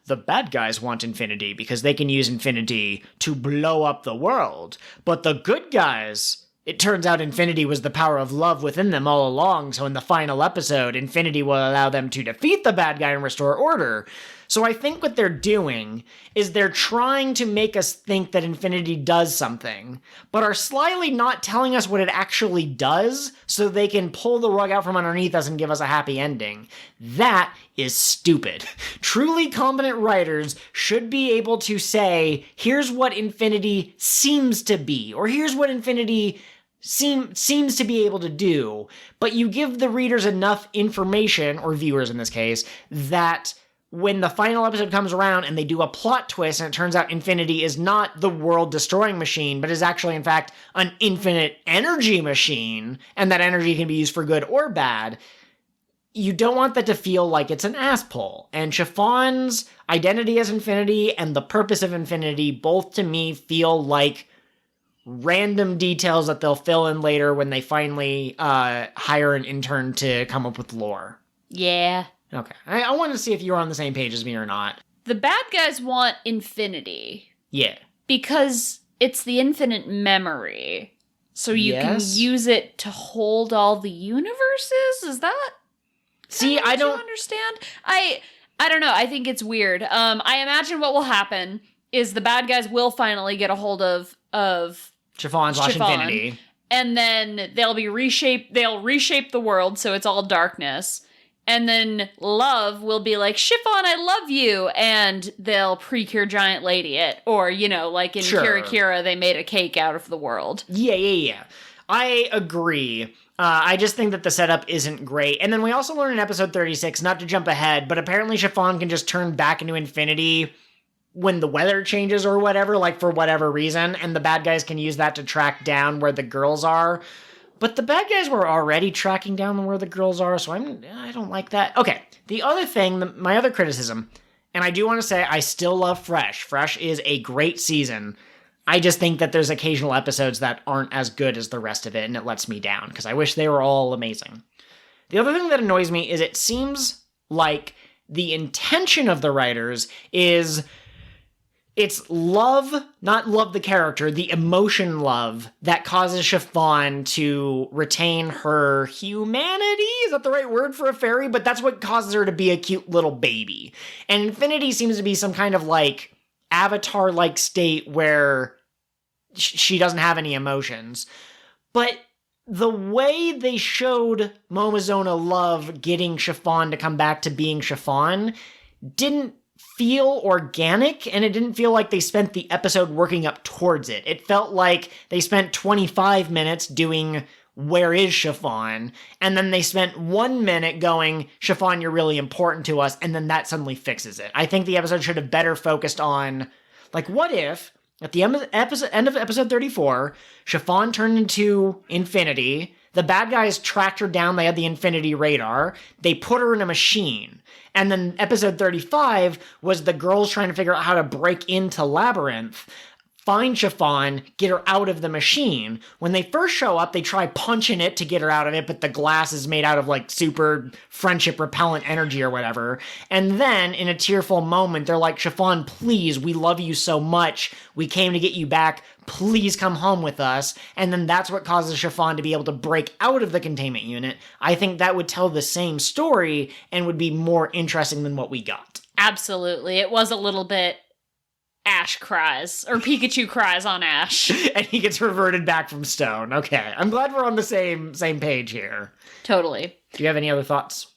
the bad guys want infinity because they can use infinity to blow up the world. But the good guys, it turns out infinity was the power of love within them all along. So in the final episode, infinity will allow them to defeat the bad guy and restore order. So I think what they're doing is they're trying to make us think that infinity does something, but are slyly not telling us what it actually does so they can pull the rug out from underneath us and give us a happy ending. That is stupid. Truly competent writers should be able to say, here's what infinity seems to be, or here's what infinity seems to be able to do, but you give the readers enough information, or viewers in this case, that when the final episode comes around and they do a plot twist and it turns out infinity is not the world-destroying machine, but is actually, in fact, an infinite energy machine, and that energy can be used for good or bad, you don't want that to feel like it's an ass pull. And Chiffon's identity as infinity and the purpose of infinity both, to me, feel like random details that they'll fill in later when they finally hire an intern to come up with lore. Yeah. Okay. I wanted to see if you were on the same page as me or not. The bad guys want infinity. Yeah. Because it's the infinite memory. So you can use it to hold all the universes? Is that... See, I don't... understand? I don't know. I think it's weird. I imagine what will happen is the bad guys will finally get a hold of Chiffon/infinity. And then they'll reshape the world so it's all darkness. And then Love will be like, Chiffon, I love you. And they'll PreCure Giant Lady it. Or, like in Kira Kira, they made a cake out of the world. Yeah. I agree. I just think that the setup isn't great. And then we also learn in episode 36, not to jump ahead, but apparently Chiffon can just turn back into infinity when the weather changes or whatever, like for whatever reason. And the bad guys can use that to track down where the girls are. But the bad guys were already tracking down where the girls are, so I don't like that. Okay, the other thing, my other criticism, and I do want to say I still love Fresh. Fresh is a great season. I just think that there's occasional episodes that aren't as good as the rest of it, and it lets me down, because I wish they were all amazing. The other thing that annoys me is it seems like the intention of the writers is... It's love, not love the character, the emotion love that causes Chiffon to retain her humanity? Is that the right word for a fairy? But that's what causes her to be a cute little baby. And Infinity seems to be some kind of like Avatar-like state where she doesn't have any emotions. But the way they showed Momozona Love getting Chiffon to come back to being Chiffon didn't feel organic, and it didn't feel like they spent the episode working up towards it. It felt like they spent 25 minutes doing where is Chiffon, and then they spent 1 minute going, Chiffon, you're really important to us, and then that suddenly fixes it. I think the episode should have better focused on, like, what if, at the end of episode 34, Chiffon turned into Infinity, the bad guys tracked her down, they had the Infinity radar, they put her in a machine. And then episode 35 was the girls trying to figure out how to break into Labyrinth, find Chiffon, get her out of the machine. When they first show up, they try punching it to get her out of it, but the glass is made out of like super friendship repellent energy or whatever. And then in a tearful moment, they're like, Chiffon, please, we love you so much. We came to get you back. Please come home with us. And then that's what causes Chiffon to be able to break out of the containment unit. I think that would tell the same story and would be more interesting than what we got. Absolutely. It was a little bit Ash cries, or Pikachu cries on Ash. And he gets reverted back from stone. Okay, I'm glad we're on the same page here. Totally. Do you have any other thoughts?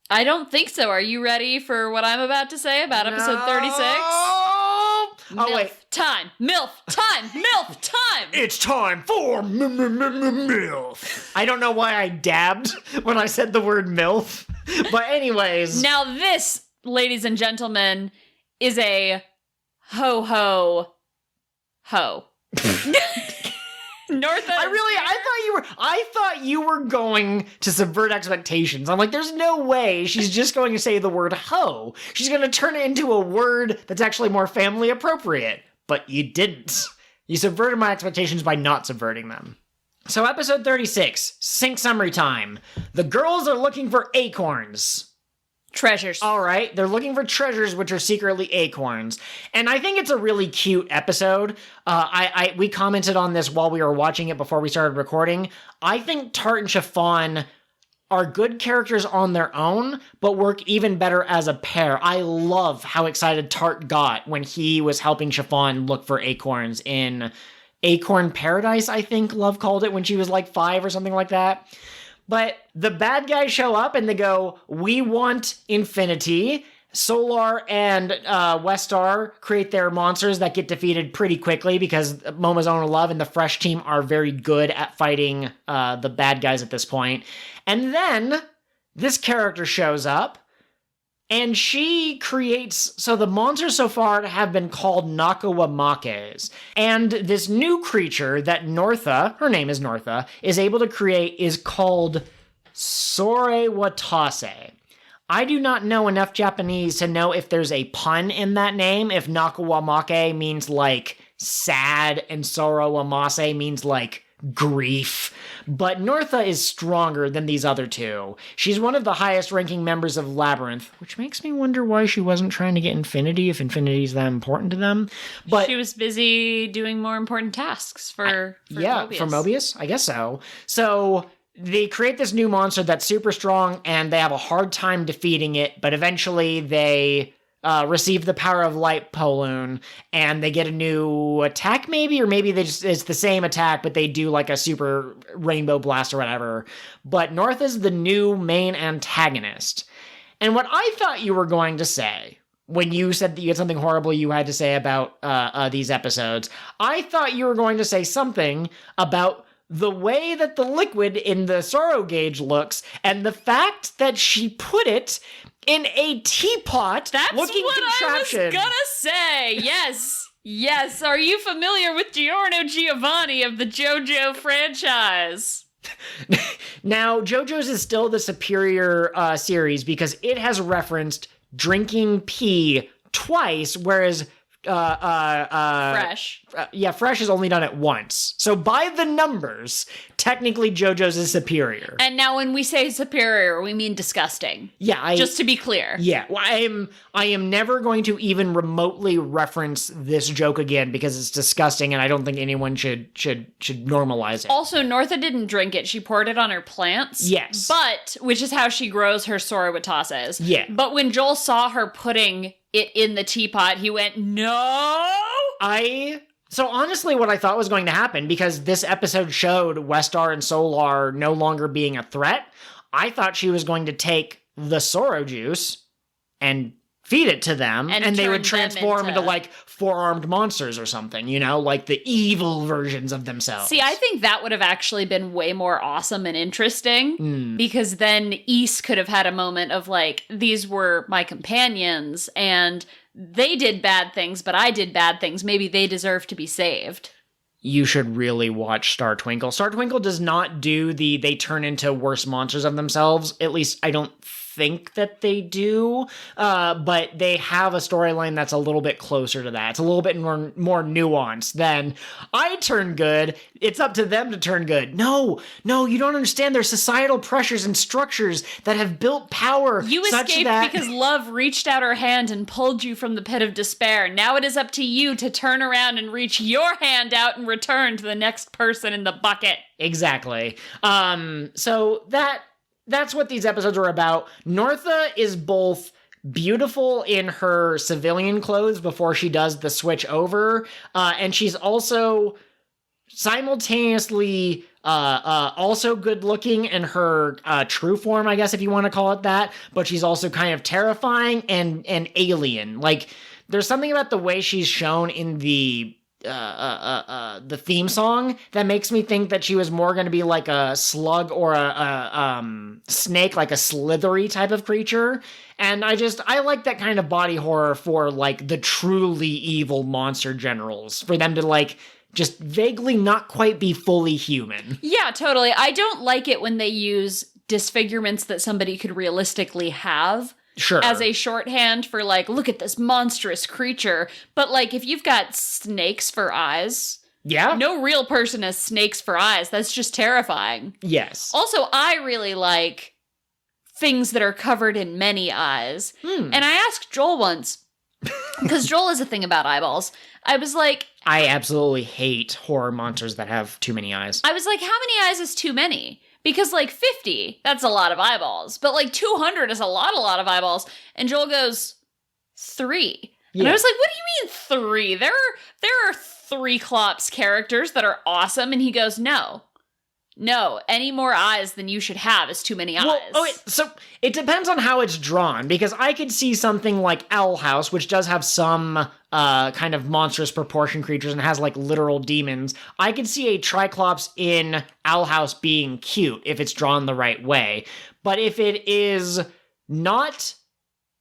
I don't think so. Are you ready for what I'm about to say about episode 36? Oh, wait. Time. MILF time. MILF time. It's time for MILF. I don't know why I dabbed when I said the word MILF. But anyways. Now this, ladies and gentlemen, is a ho. North. I thought you were going to subvert expectations. I'm like, there's no way she's just going to say the word ho. She's going to turn it into a word that's actually more family appropriate. But you didn't. You subverted my expectations by not subverting them. So episode 36, sync summary time. The girls are looking for acorns. Treasures. All right, they're looking for treasures, which are secretly acorns. And I think it's a really cute episode. We commented on this while we were watching it before we started recording. I think Tart and Chiffon are good characters on their own, but work even better as a pair. I love how excited Tart got when he was helping Chiffon look for acorns in Acorn Paradise, I think Love called it when she was like 5 or something like that. But the bad guys show up and they go, we want infinity. Solar and Westar create their monsters that get defeated pretty quickly because Momozone Love and the Fresh team are very good at fighting the bad guys at this point. And then this character shows up and she creates, so the monsters so far have been called Nakawamakes. And this new creature that Northa, her name is Northa, is able to create is called Sorewatase. I do not know enough Japanese to know if there's a pun in that name, if Nakawamake means like sad and Sorowamase means like grief. But Northa is stronger than these other two. She's one of the highest ranking members of Labyrinth, which makes me wonder why she wasn't trying to get Infinity if Infinity's that important to them. But she was busy doing more important tasks for Mobius. For Mobius, I guess so. So they create this new monster that's super strong and they have a hard time defeating it, but eventually they receive the power of light Poloon, and they get a new attack maybe, or maybe it's the same attack, but they do like a super rainbow blast or whatever. But North is the new main antagonist. And what I thought you were going to say when you said that you had something horrible you had to say about these episodes, I thought you were going to say something about the way that the liquid in the sorrow gauge looks, and the fact that she put it in a teapot. That's looking what contraption. I was gonna say. Yes. Yes. Are you familiar with Giorno Giovanni of the JoJo franchise? Now, JoJo's is still the superior series because it has referenced drinking pee twice, whereas Fresh. Fresh has only done it once. So by the numbers, technically JoJo's is superior. And now when we say superior, we mean disgusting. Yeah, just to be clear. Yeah, well, I am never going to even remotely reference this joke again because it's disgusting and I don't think anyone should normalize it. Also, Northa didn't drink it. She poured it on her plants. Yes. But, which is how she grows her Sorowatases. Yeah. But when Joel saw her putting it in the teapot, he went, no! So honestly, what I thought was going to happen, because this episode showed Westar and Solar no longer being a threat, I thought she was going to take the sorrow juice and feed it to them, and they would transform into like four-armed monsters or something, you know, like the evil versions of themselves. See, I think that would have actually been way more awesome and interesting, because then Ys could have had a moment of like, these were my companions, and they did bad things, but I did bad things. Maybe they deserve to be saved. You should really watch Star Twinkle. Star Twinkle does not do they turn into worse monsters of themselves. At least I don't think that they do, but they have a storyline that's a little bit closer to that. It's a little bit more nuanced than I turn good, it's up to them to turn good. No, you don't understand. There's societal pressures and structures that have built power. You escaped because love reached out her hand and pulled you from the pit of despair. Now it is up to you to turn around and reach your hand out and return to the next person in the bucket. Exactly. So that's what these episodes are about. Northa is both beautiful in her civilian clothes before she does the switch over, and she's also simultaneously also good looking in her true form, I guess if you want to call it that, but she's also kind of terrifying and alien. Like, there's something about the way she's shown in the theme song that makes me think that she was more going to be like a slug or a snake, like a slithery type of creature. And I like that kind of body horror for like the truly evil monster generals, for them to like just vaguely not quite be fully human. Yeah, totally. I don't like it when they use disfigurements that somebody could realistically have. Sure. As a shorthand for like, look at this monstrous creature. But like, if you've got snakes for eyes, Yeah? No real person has snakes for eyes. That's just terrifying. Yes. Also, I really like things that are covered in many eyes. And I asked Joel once, because Joel is a thing about eyeballs. I was like... I absolutely hate horror monsters that have too many eyes. I was like, how many eyes is too many? Because, like, 50, that's a lot of eyeballs. But, like, 200 is a lot of eyeballs. And Joel goes, 3. And I was like, what do you mean 3? There are 3 Clops characters that are awesome. And he goes, no, any more eyes than you should have is too many eyes. Well, okay, so it depends on how it's drawn, because I could see something like Owl House, which does have some kind of monstrous proportion creatures and has like literal demons. I could see a Triclops in Owl House being cute if it's drawn the right way. But if it is not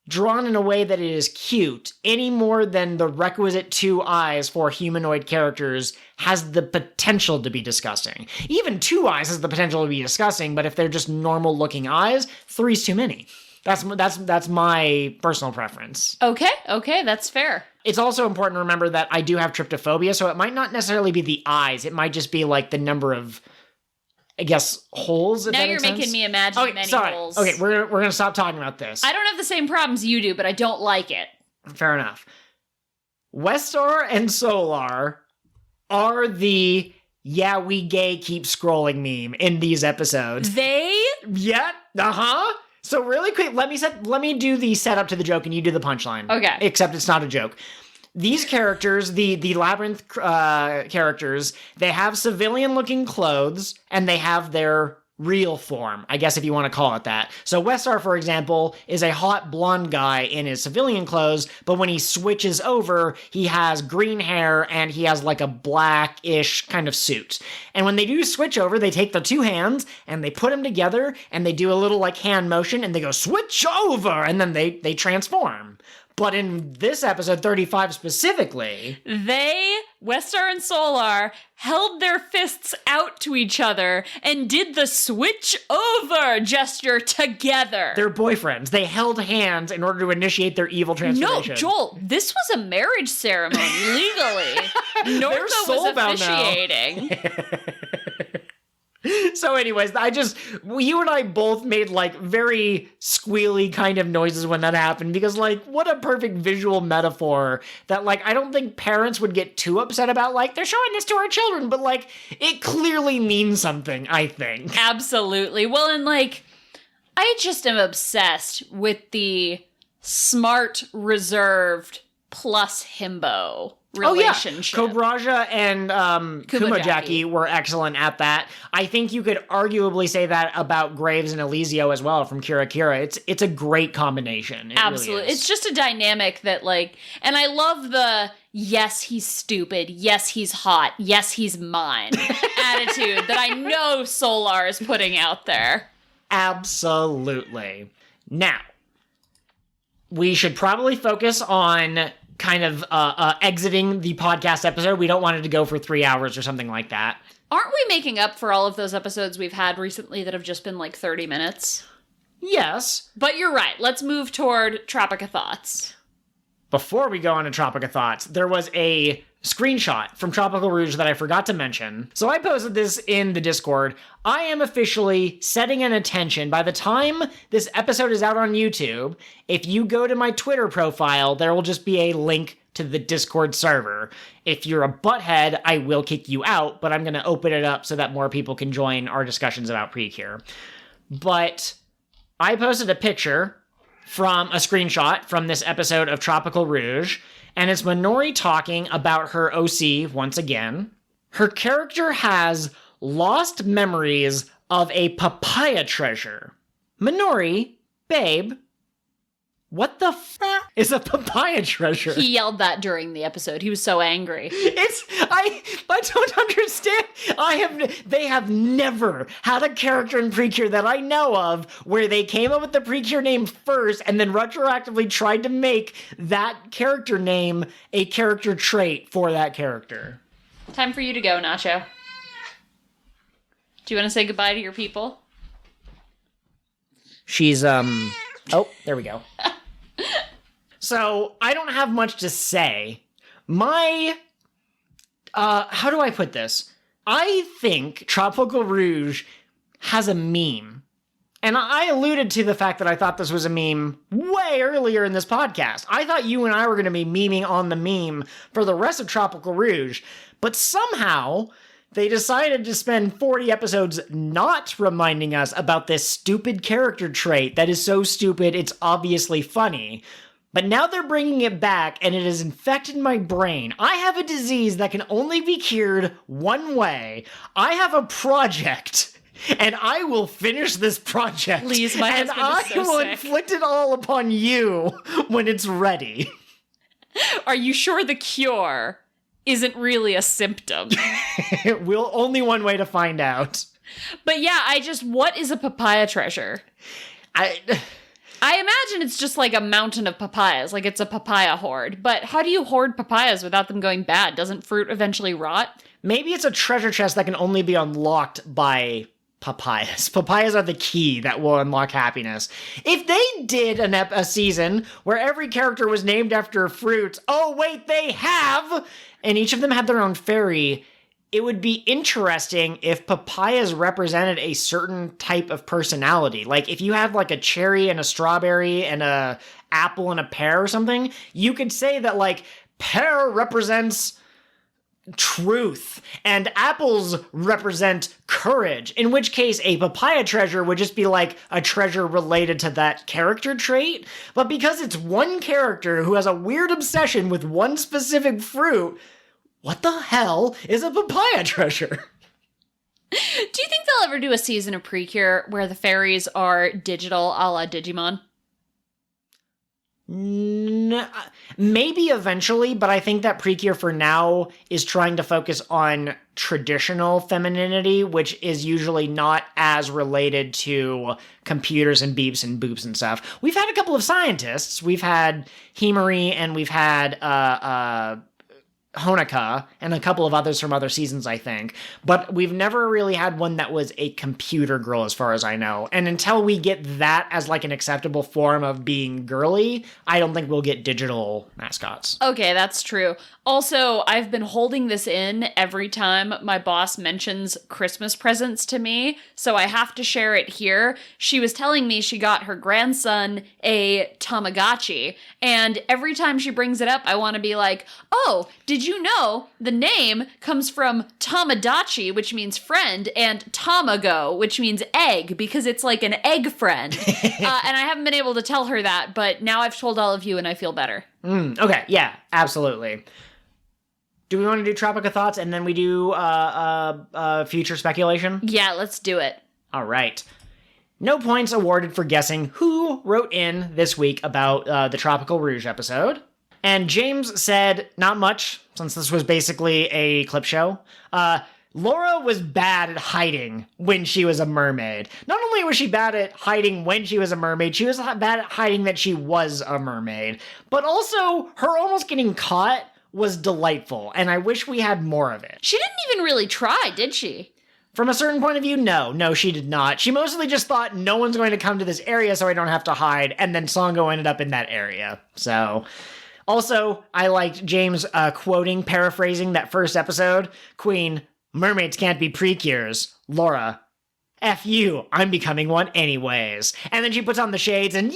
drawn in a way that it is cute, any more than the requisite 2 eyes for humanoid characters has the potential to be disgusting. Even 2 eyes has the potential to be disgusting, but if they're just normal looking eyes, 3's too many. That's my personal preference. Okay, that's fair. It's also important to remember that I do have tryptophobia, so it might not necessarily be the eyes. It might just be like the number of, I guess, holes. Now you're making me imagine many holes. Okay, we're gonna stop talking about this. I don't have the same problems you do, but I don't like it. Fair enough. Westar and Solar are the we gay keep scrolling meme in these episodes. Yeah. So really quick, let me do the setup to the joke and you do the punchline. Okay. Except it's not a joke. These characters, the Labyrinth characters, they have civilian-looking clothes, and they have their real form, I guess if you want to call it that. So Westar, for example, is a hot blonde guy in his civilian clothes, but when he switches over, he has green hair, and he has like a blackish kind of suit. And when they do switch over, they take their 2 hands, and they put them together, and they do a little like hand motion, and they go, switch over, and then they transform. But in this episode 35 specifically, Westar and Solar, held their fists out to each other and did the switch over gesture together. They're boyfriends. They held hands in order to initiate their evil transformation. No, Joel, this was a marriage ceremony legally. Northa was officiating. So anyways, you and I both made like very squealy kind of noises when that happened, because like, what a perfect visual metaphor that like, I don't think parents would get too upset about, like, they're showing this to our children, but like, it clearly means something, I think. Absolutely. Well, and like, I just am obsessed with the smart, reserved plus himbo relationship. Oh yeah, Kobraja and Kumajaki were excellent at that. I think you could arguably say that about Graves and Eliseo as well from Kira Kira. It's a great combination. It absolutely. Really is. It's just a dynamic that like, and I love the yes, he's stupid, yes, he's hot, yes, he's mine attitude that I know Solar is putting out there. Absolutely. Now, we should probably focus on kind of exiting the podcast episode. We don't want it to go for 3 hours or something like that. Aren't we making up for all of those episodes we've had recently that have just been like 30 minutes? Yes. But you're right. Let's move toward Tropica Thoughts. Before we go on to Tropica Thoughts, there was a screenshot from Tropical Rouge that I forgot to mention. So I posted this in the Discord. I am officially setting an attention. By the time this episode is out on YouTube, if you go to my Twitter profile, there will just be a link to the Discord server. If you're a butthead, I will kick you out, but I'm going to open it up so that more people can join our discussions about PreCure. But I posted a picture from a screenshot from this episode of Tropical Rouge, and it's Minori talking about her OC once again. Her character has lost memories of a papaya treasure. Minori, babe, what the f*** is a papaya treasure? He yelled that during the episode. He was so angry. I don't understand. They have never had a character in PreCure that I know of where they came up with the PreCure name first and then retroactively tried to make that character name a character trait for that character. Time for you to go, Nacho. Do you want to say goodbye to your people? She's, oh, there we go. So, I don't have much to say. how do I put this? I think Tropical Rouge has a meme. And I alluded to the fact that I thought this was a meme way earlier in this podcast. I thought you and I were going to be memeing on the meme for the rest of Tropical Rouge. But somehow, they decided to spend 40 episodes not reminding us about this stupid character trait that is so stupid it's obviously funny. But now they're bringing it back, and it has infected my brain. I have a disease that can only be cured one way. I have a project. And I will finish this project. Please, my husband is so I will sick. inflict it all upon you when it's ready. Are you sure the cure isn't really a symptom? Only one way to find out. But yeah, what is a papaya treasure? I imagine it's just like a mountain of papayas, like it's a papaya hoard. But how do you hoard papayas without them going bad? Doesn't fruit eventually rot? Maybe it's a treasure chest that can only be unlocked by papayas. Papayas are the key that will unlock happiness. If they did a season where every character was named after fruits, oh wait, they have! And each of them had their own fairy, it would be interesting if papayas represented a certain type of personality. Like, if you have, like, a cherry and a strawberry and a apple and a pear or something, you could say that, like, pear represents truth, and apples represent courage, in which case a papaya treasure would just be like a treasure related to that character trait. But because it's one character who has a weird obsession with one specific fruit, what the hell is a papaya treasure? Do you think they'll ever do a season of PreCure where the fairies are digital a la Digimon? Maybe eventually, but I think that PreCure for now is trying to focus on traditional femininity, which is usually not as related to computers and beeps and boops and stuff. We've had a couple of scientists. We've had Himari and we've had Honoka and a couple of others from other seasons, I think. But we've never really had one that was a computer girl, as far as I know. And until we get that as like an acceptable form of being girly, I don't think we'll get digital mascots. Okay, that's true. Also, I've been holding this in every time my boss mentions Christmas presents to me, so I have to share it here. She was telling me she got her grandson a Tamagotchi, and every time she brings it up, I want to be like, oh, did you know the name comes from Tamagotchi, which means friend, and Tamago, which means egg, because it's like an egg friend. And I haven't been able to tell her that, but now I've told all of you and I feel better. Okay, yeah, absolutely. Do we want to do Tropical Thoughts and then we do future speculation? Yeah, let's do it. All right. No points awarded for guessing who wrote in this week about the Tropical Rouge episode. And James said, not much, since this was basically a clip show. Laura was bad at hiding when she was a mermaid. Not only was she bad at hiding when she was a mermaid, she was bad at hiding that she was a mermaid. But also, her almost getting caught was delightful, and I wish we had more of it. She didn't even really try, did she? From a certain point of view, no, she did not. She mostly just thought no one's going to come to this area so I don't have to hide, and then Songo ended up in that area. So, also, I liked James paraphrasing that first episode. Queen, mermaids can't be PreCures. Laura, F you, I'm becoming one anyways. And then she puts on the shades and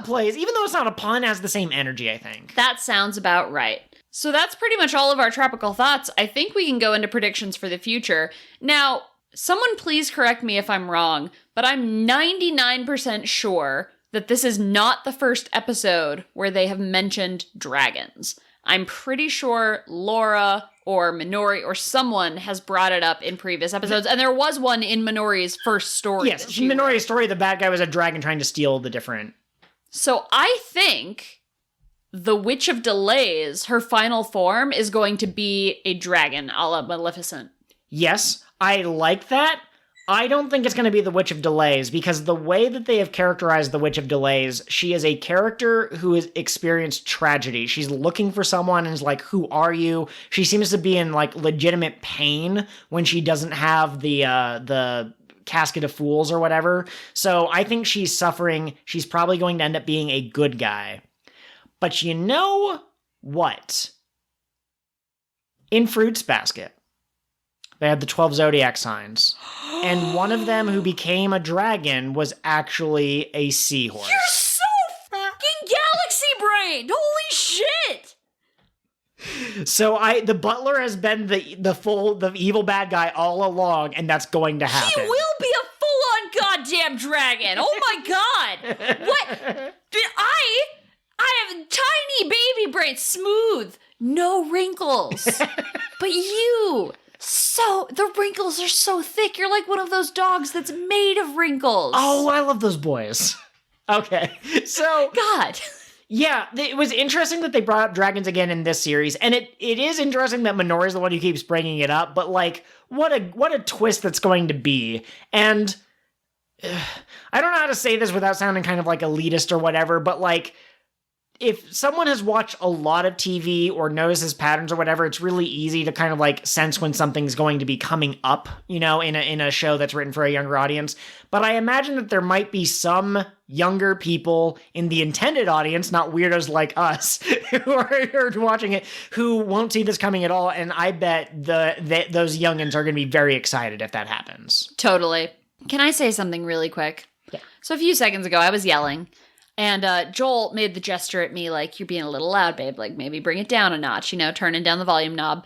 plays, even though it's not a pun, has the same energy, I think. That sounds about right. So that's pretty much all of our Tropical Thoughts. I think we can go into predictions for the future. Now, someone please correct me if I'm wrong, but I'm 99% sure that this is not the first episode where they have mentioned dragons. I'm pretty sure Laura or Minori or someone has brought it up in previous episodes, and there was one in Minori's first story. Yes, Minori's story, the bad guy was a dragon trying to steal the different... So I think the Witch of Delays, her final form, is going to be a dragon, a la Maleficent. Yes, I like that. I don't think it's going to be the Witch of Delays, because the way that they have characterized the Witch of Delays, she is a character who has experienced tragedy. She's looking for someone and is like, who are you? She seems to be in, like, legitimate pain when she doesn't have the Casket of Fools or whatever. So I think she's suffering. She's probably going to end up being a good guy. But you know what? in Fruits Basket, they had the 12 zodiac signs. And one of them who became a dragon was actually a seahorse. You're so fucking galaxy brained! Holy shit! So the butler has been the evil bad guy all along, and that's going to happen. He will be a full-on goddamn dragon! Oh my god! What? I have tiny baby brain, smooth, no wrinkles. But you... So, the wrinkles are so thick. You're like one of those dogs that's made of wrinkles. Oh, I love those boys. Okay, so... God. Yeah, it was interesting that they brought up dragons again in this series, and it is interesting that Minori is the one who keeps bringing it up, but, like, what a twist that's going to be. And I don't know how to say this without sounding kind of, like, elitist or whatever, but, like... If someone has watched a lot of TV or notices patterns or whatever, it's really easy to kind of like sense when something's going to be coming up, in a show that's written for a younger audience. But I imagine that there might be some younger people in the intended audience, not weirdos like us, who are watching it, who won't see this coming at all. And I bet those youngins are going to be very excited if that happens. Totally. Can I say something really quick? Yeah. So a few seconds ago, I was yelling. And Joel made the gesture at me like, you're being a little loud, babe. Like, maybe bring it down a notch, turning down the volume knob.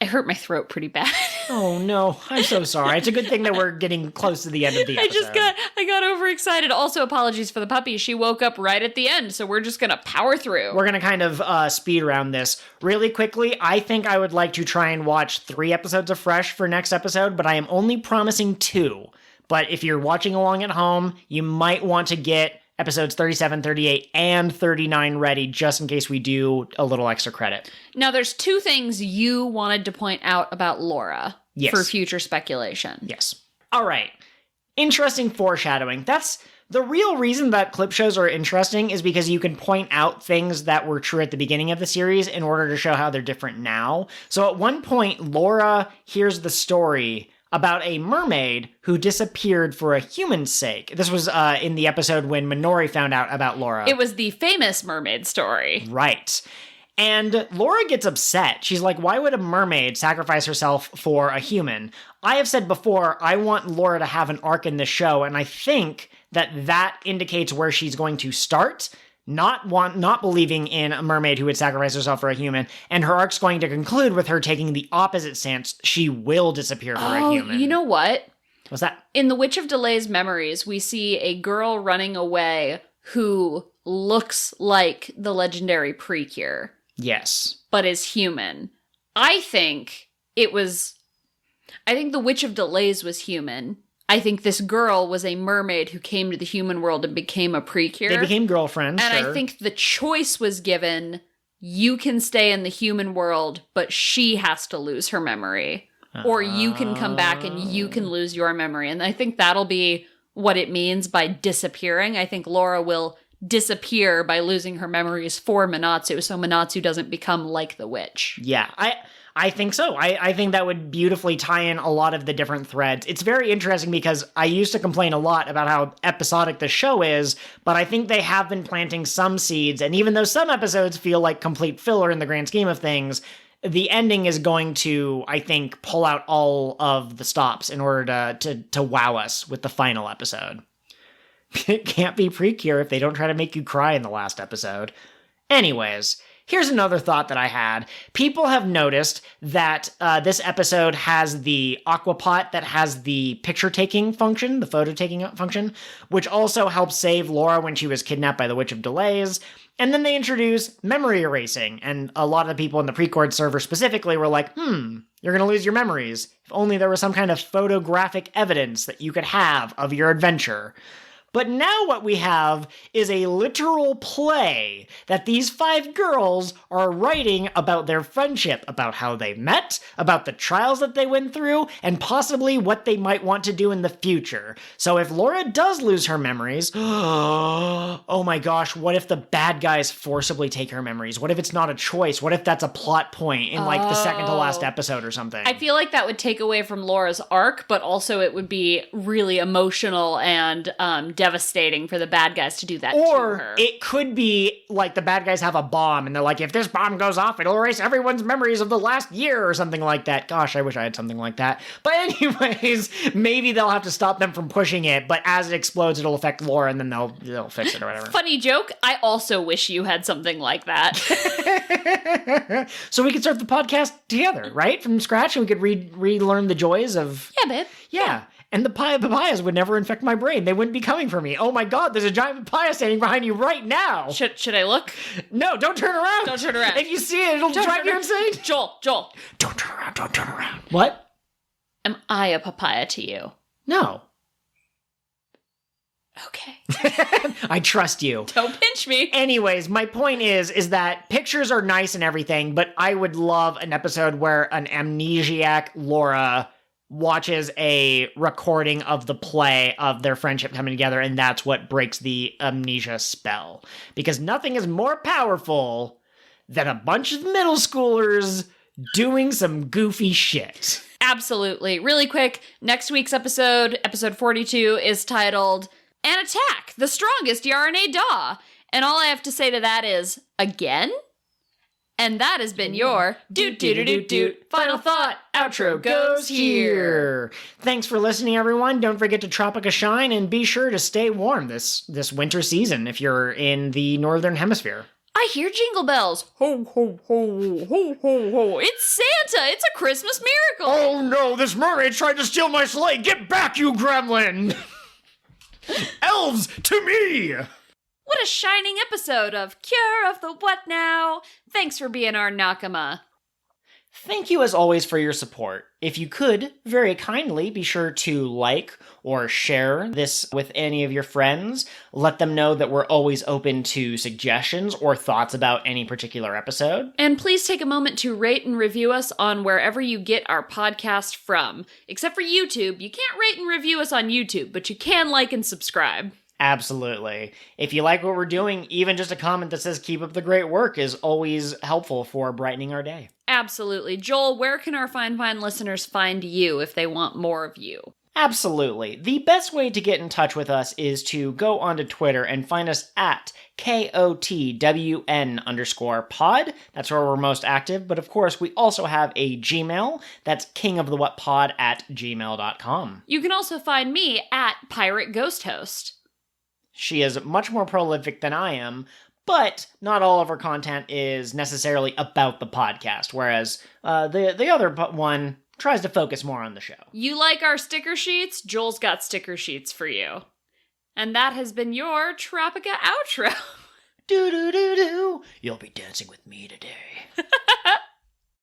I hurt my throat pretty bad. Oh, no. I'm so sorry. It's a good thing that we're getting close to the end of the episode. I got overexcited. Also, apologies for the puppy. She woke up right at the end, so we're just going to power through. We're going to kind of speed around this. Really quickly, I think I would like to try and watch 3 episodes of Fresh for next episode, but I am only promising 2. But if you're watching along at home, you might want to get episodes 37, 38, and 39 ready, just in case we do a little extra credit. Now, there's 2 things you wanted to point out about Laura for future speculation. Yes. All right. Interesting foreshadowing. That's the real reason that clip shows are interesting, is because you can point out things that were true at the beginning of the series in order to show how they're different now. So at one point, Laura hears the story about a mermaid who disappeared for a human's sake. This was in the episode when Minori found out about Laura. It was the famous mermaid story. Right. And Laura gets upset. She's like, why would a mermaid sacrifice herself for a human? I have said before, I want Laura to have an arc in this show, and I think that indicates where she's going to start. Not believing in a mermaid who would sacrifice herself for a human, and her arc's going to conclude with her taking the opposite stance. She will disappear for a human. You know what? What's that? In The Witch of Delay's memories, we see a girl running away who looks like the legendary PreCure. Yes. But is human. I think The Witch of Delays was human. I think this girl was a mermaid who came to the human world and became a PreCure. They became girlfriends, and sure. I think the choice was given, you can stay in the human world, but she has to lose her memory. Or you can come back and you can lose your memory. And I think that'll be what it means by disappearing. I think Laura will disappear by losing her memories for Minatsu, so Minatsu doesn't become like the witch. Yeah, I think so. I think that would beautifully tie in a lot of the different threads. It's very interesting because I used to complain a lot about how episodic the show is, but I think they have been planting some seeds, and even though some episodes feel like complete filler in the grand scheme of things, the ending is going to, I think, pull out all of the stops in order to wow us with the final episode. It can't be PreCure if they don't try to make you cry in the last episode. Anyways, here's another thought that I had. People have noticed that this episode has the aquapot that has the picture-taking function, the photo-taking function, which also helps save Laura when she was kidnapped by the Witch of Delays. And then they introduce memory erasing, and a lot of the people in the Precord server specifically were like, you're going to lose your memories. If only there was some kind of photographic evidence that you could have of your adventure. But now what we have is a literal play that these 5 girls are writing about their friendship, about how they met, about the trials that they went through, and possibly what they might want to do in the future. So if Laura does lose her memories, oh my gosh, what if the bad guys forcibly take her memories? What if it's not a choice? What if that's a plot point in like the second to last episode or something? I feel like that would take away from Laura's arc, but also it would be really emotional and devastating for the bad guys to do that or to her. It could be like the bad guys have a bomb and they're like, if this bomb goes off, it'll erase everyone's memories of the last year or something like that. Gosh, I wish I had something like that. But anyways, maybe they'll have to stop them from pushing it, but as it explodes, it'll affect Laura and then they'll fix it or whatever. Funny joke, I also wish you had something like that. So we could start the podcast together, right? From scratch, and we could relearn the joys of... Yeah, babe. Yeah. And the papayas would never infect my brain. They wouldn't be coming for me. Oh my god, there's a giant papaya standing behind you right now. Should I look? No, don't turn around. Don't turn around. If you see it, it'll drive you insane. Joel. Don't turn around. What? Am I a papaya to you? No. Okay. I trust you. Don't pinch me. Anyways, my point is that pictures are nice and everything, but I would love an episode where an amnesiac Laura watches a recording of the play of their friendship coming together, and that's what breaks the amnesia spell. Because nothing is more powerful than a bunch of middle schoolers doing some goofy shit. Absolutely. Really quick, next week's episode 42, is titled An Attack, the Strongest Yarn Daw. And all I have to say to that is, again? And that has been your doot final thought outro goes here. Thanks for listening, everyone. Don't forget to Tropica Shine and be sure to stay warm this winter season if you're in the northern hemisphere. I hear jingle bells. Ho, ho, ho, ho, ho, ho. It's Santa. It's a Christmas miracle. Oh no, this mermaid tried to steal my sleigh. Get back, you gremlin. Elves, to me. What a shining episode of Cure of the What Now. Thanks for being our Nakama. Thank you as always for your support. If you could, very kindly, be sure to like or share this with any of your friends. Let them know that we're always open to suggestions or thoughts about any particular episode. And please take a moment to rate and review us on wherever you get our podcast from. Except for YouTube. You can't rate and review us on YouTube, but you can like and subscribe. Absolutely. If you like what we're doing, even just a comment that says keep up the great work is always helpful for brightening our day. Absolutely. Joel, where can our fine listeners find you if they want more of you? Absolutely. The best way to get in touch with us is to go onto Twitter and find us at KOTWN_pod. That's where we're most active. But of course, we also have a Gmail. That's kingofthewhatpod@gmail.com. You can also find me at Pirate Ghost Host. She is much more prolific than I am, but not all of her content is necessarily about the podcast, whereas the other one tries to focus more on the show. You like our sticker sheets? Joel's got sticker sheets for you. And that has been your Tropica outro. Do-do-do-do. You'll be dancing with me today.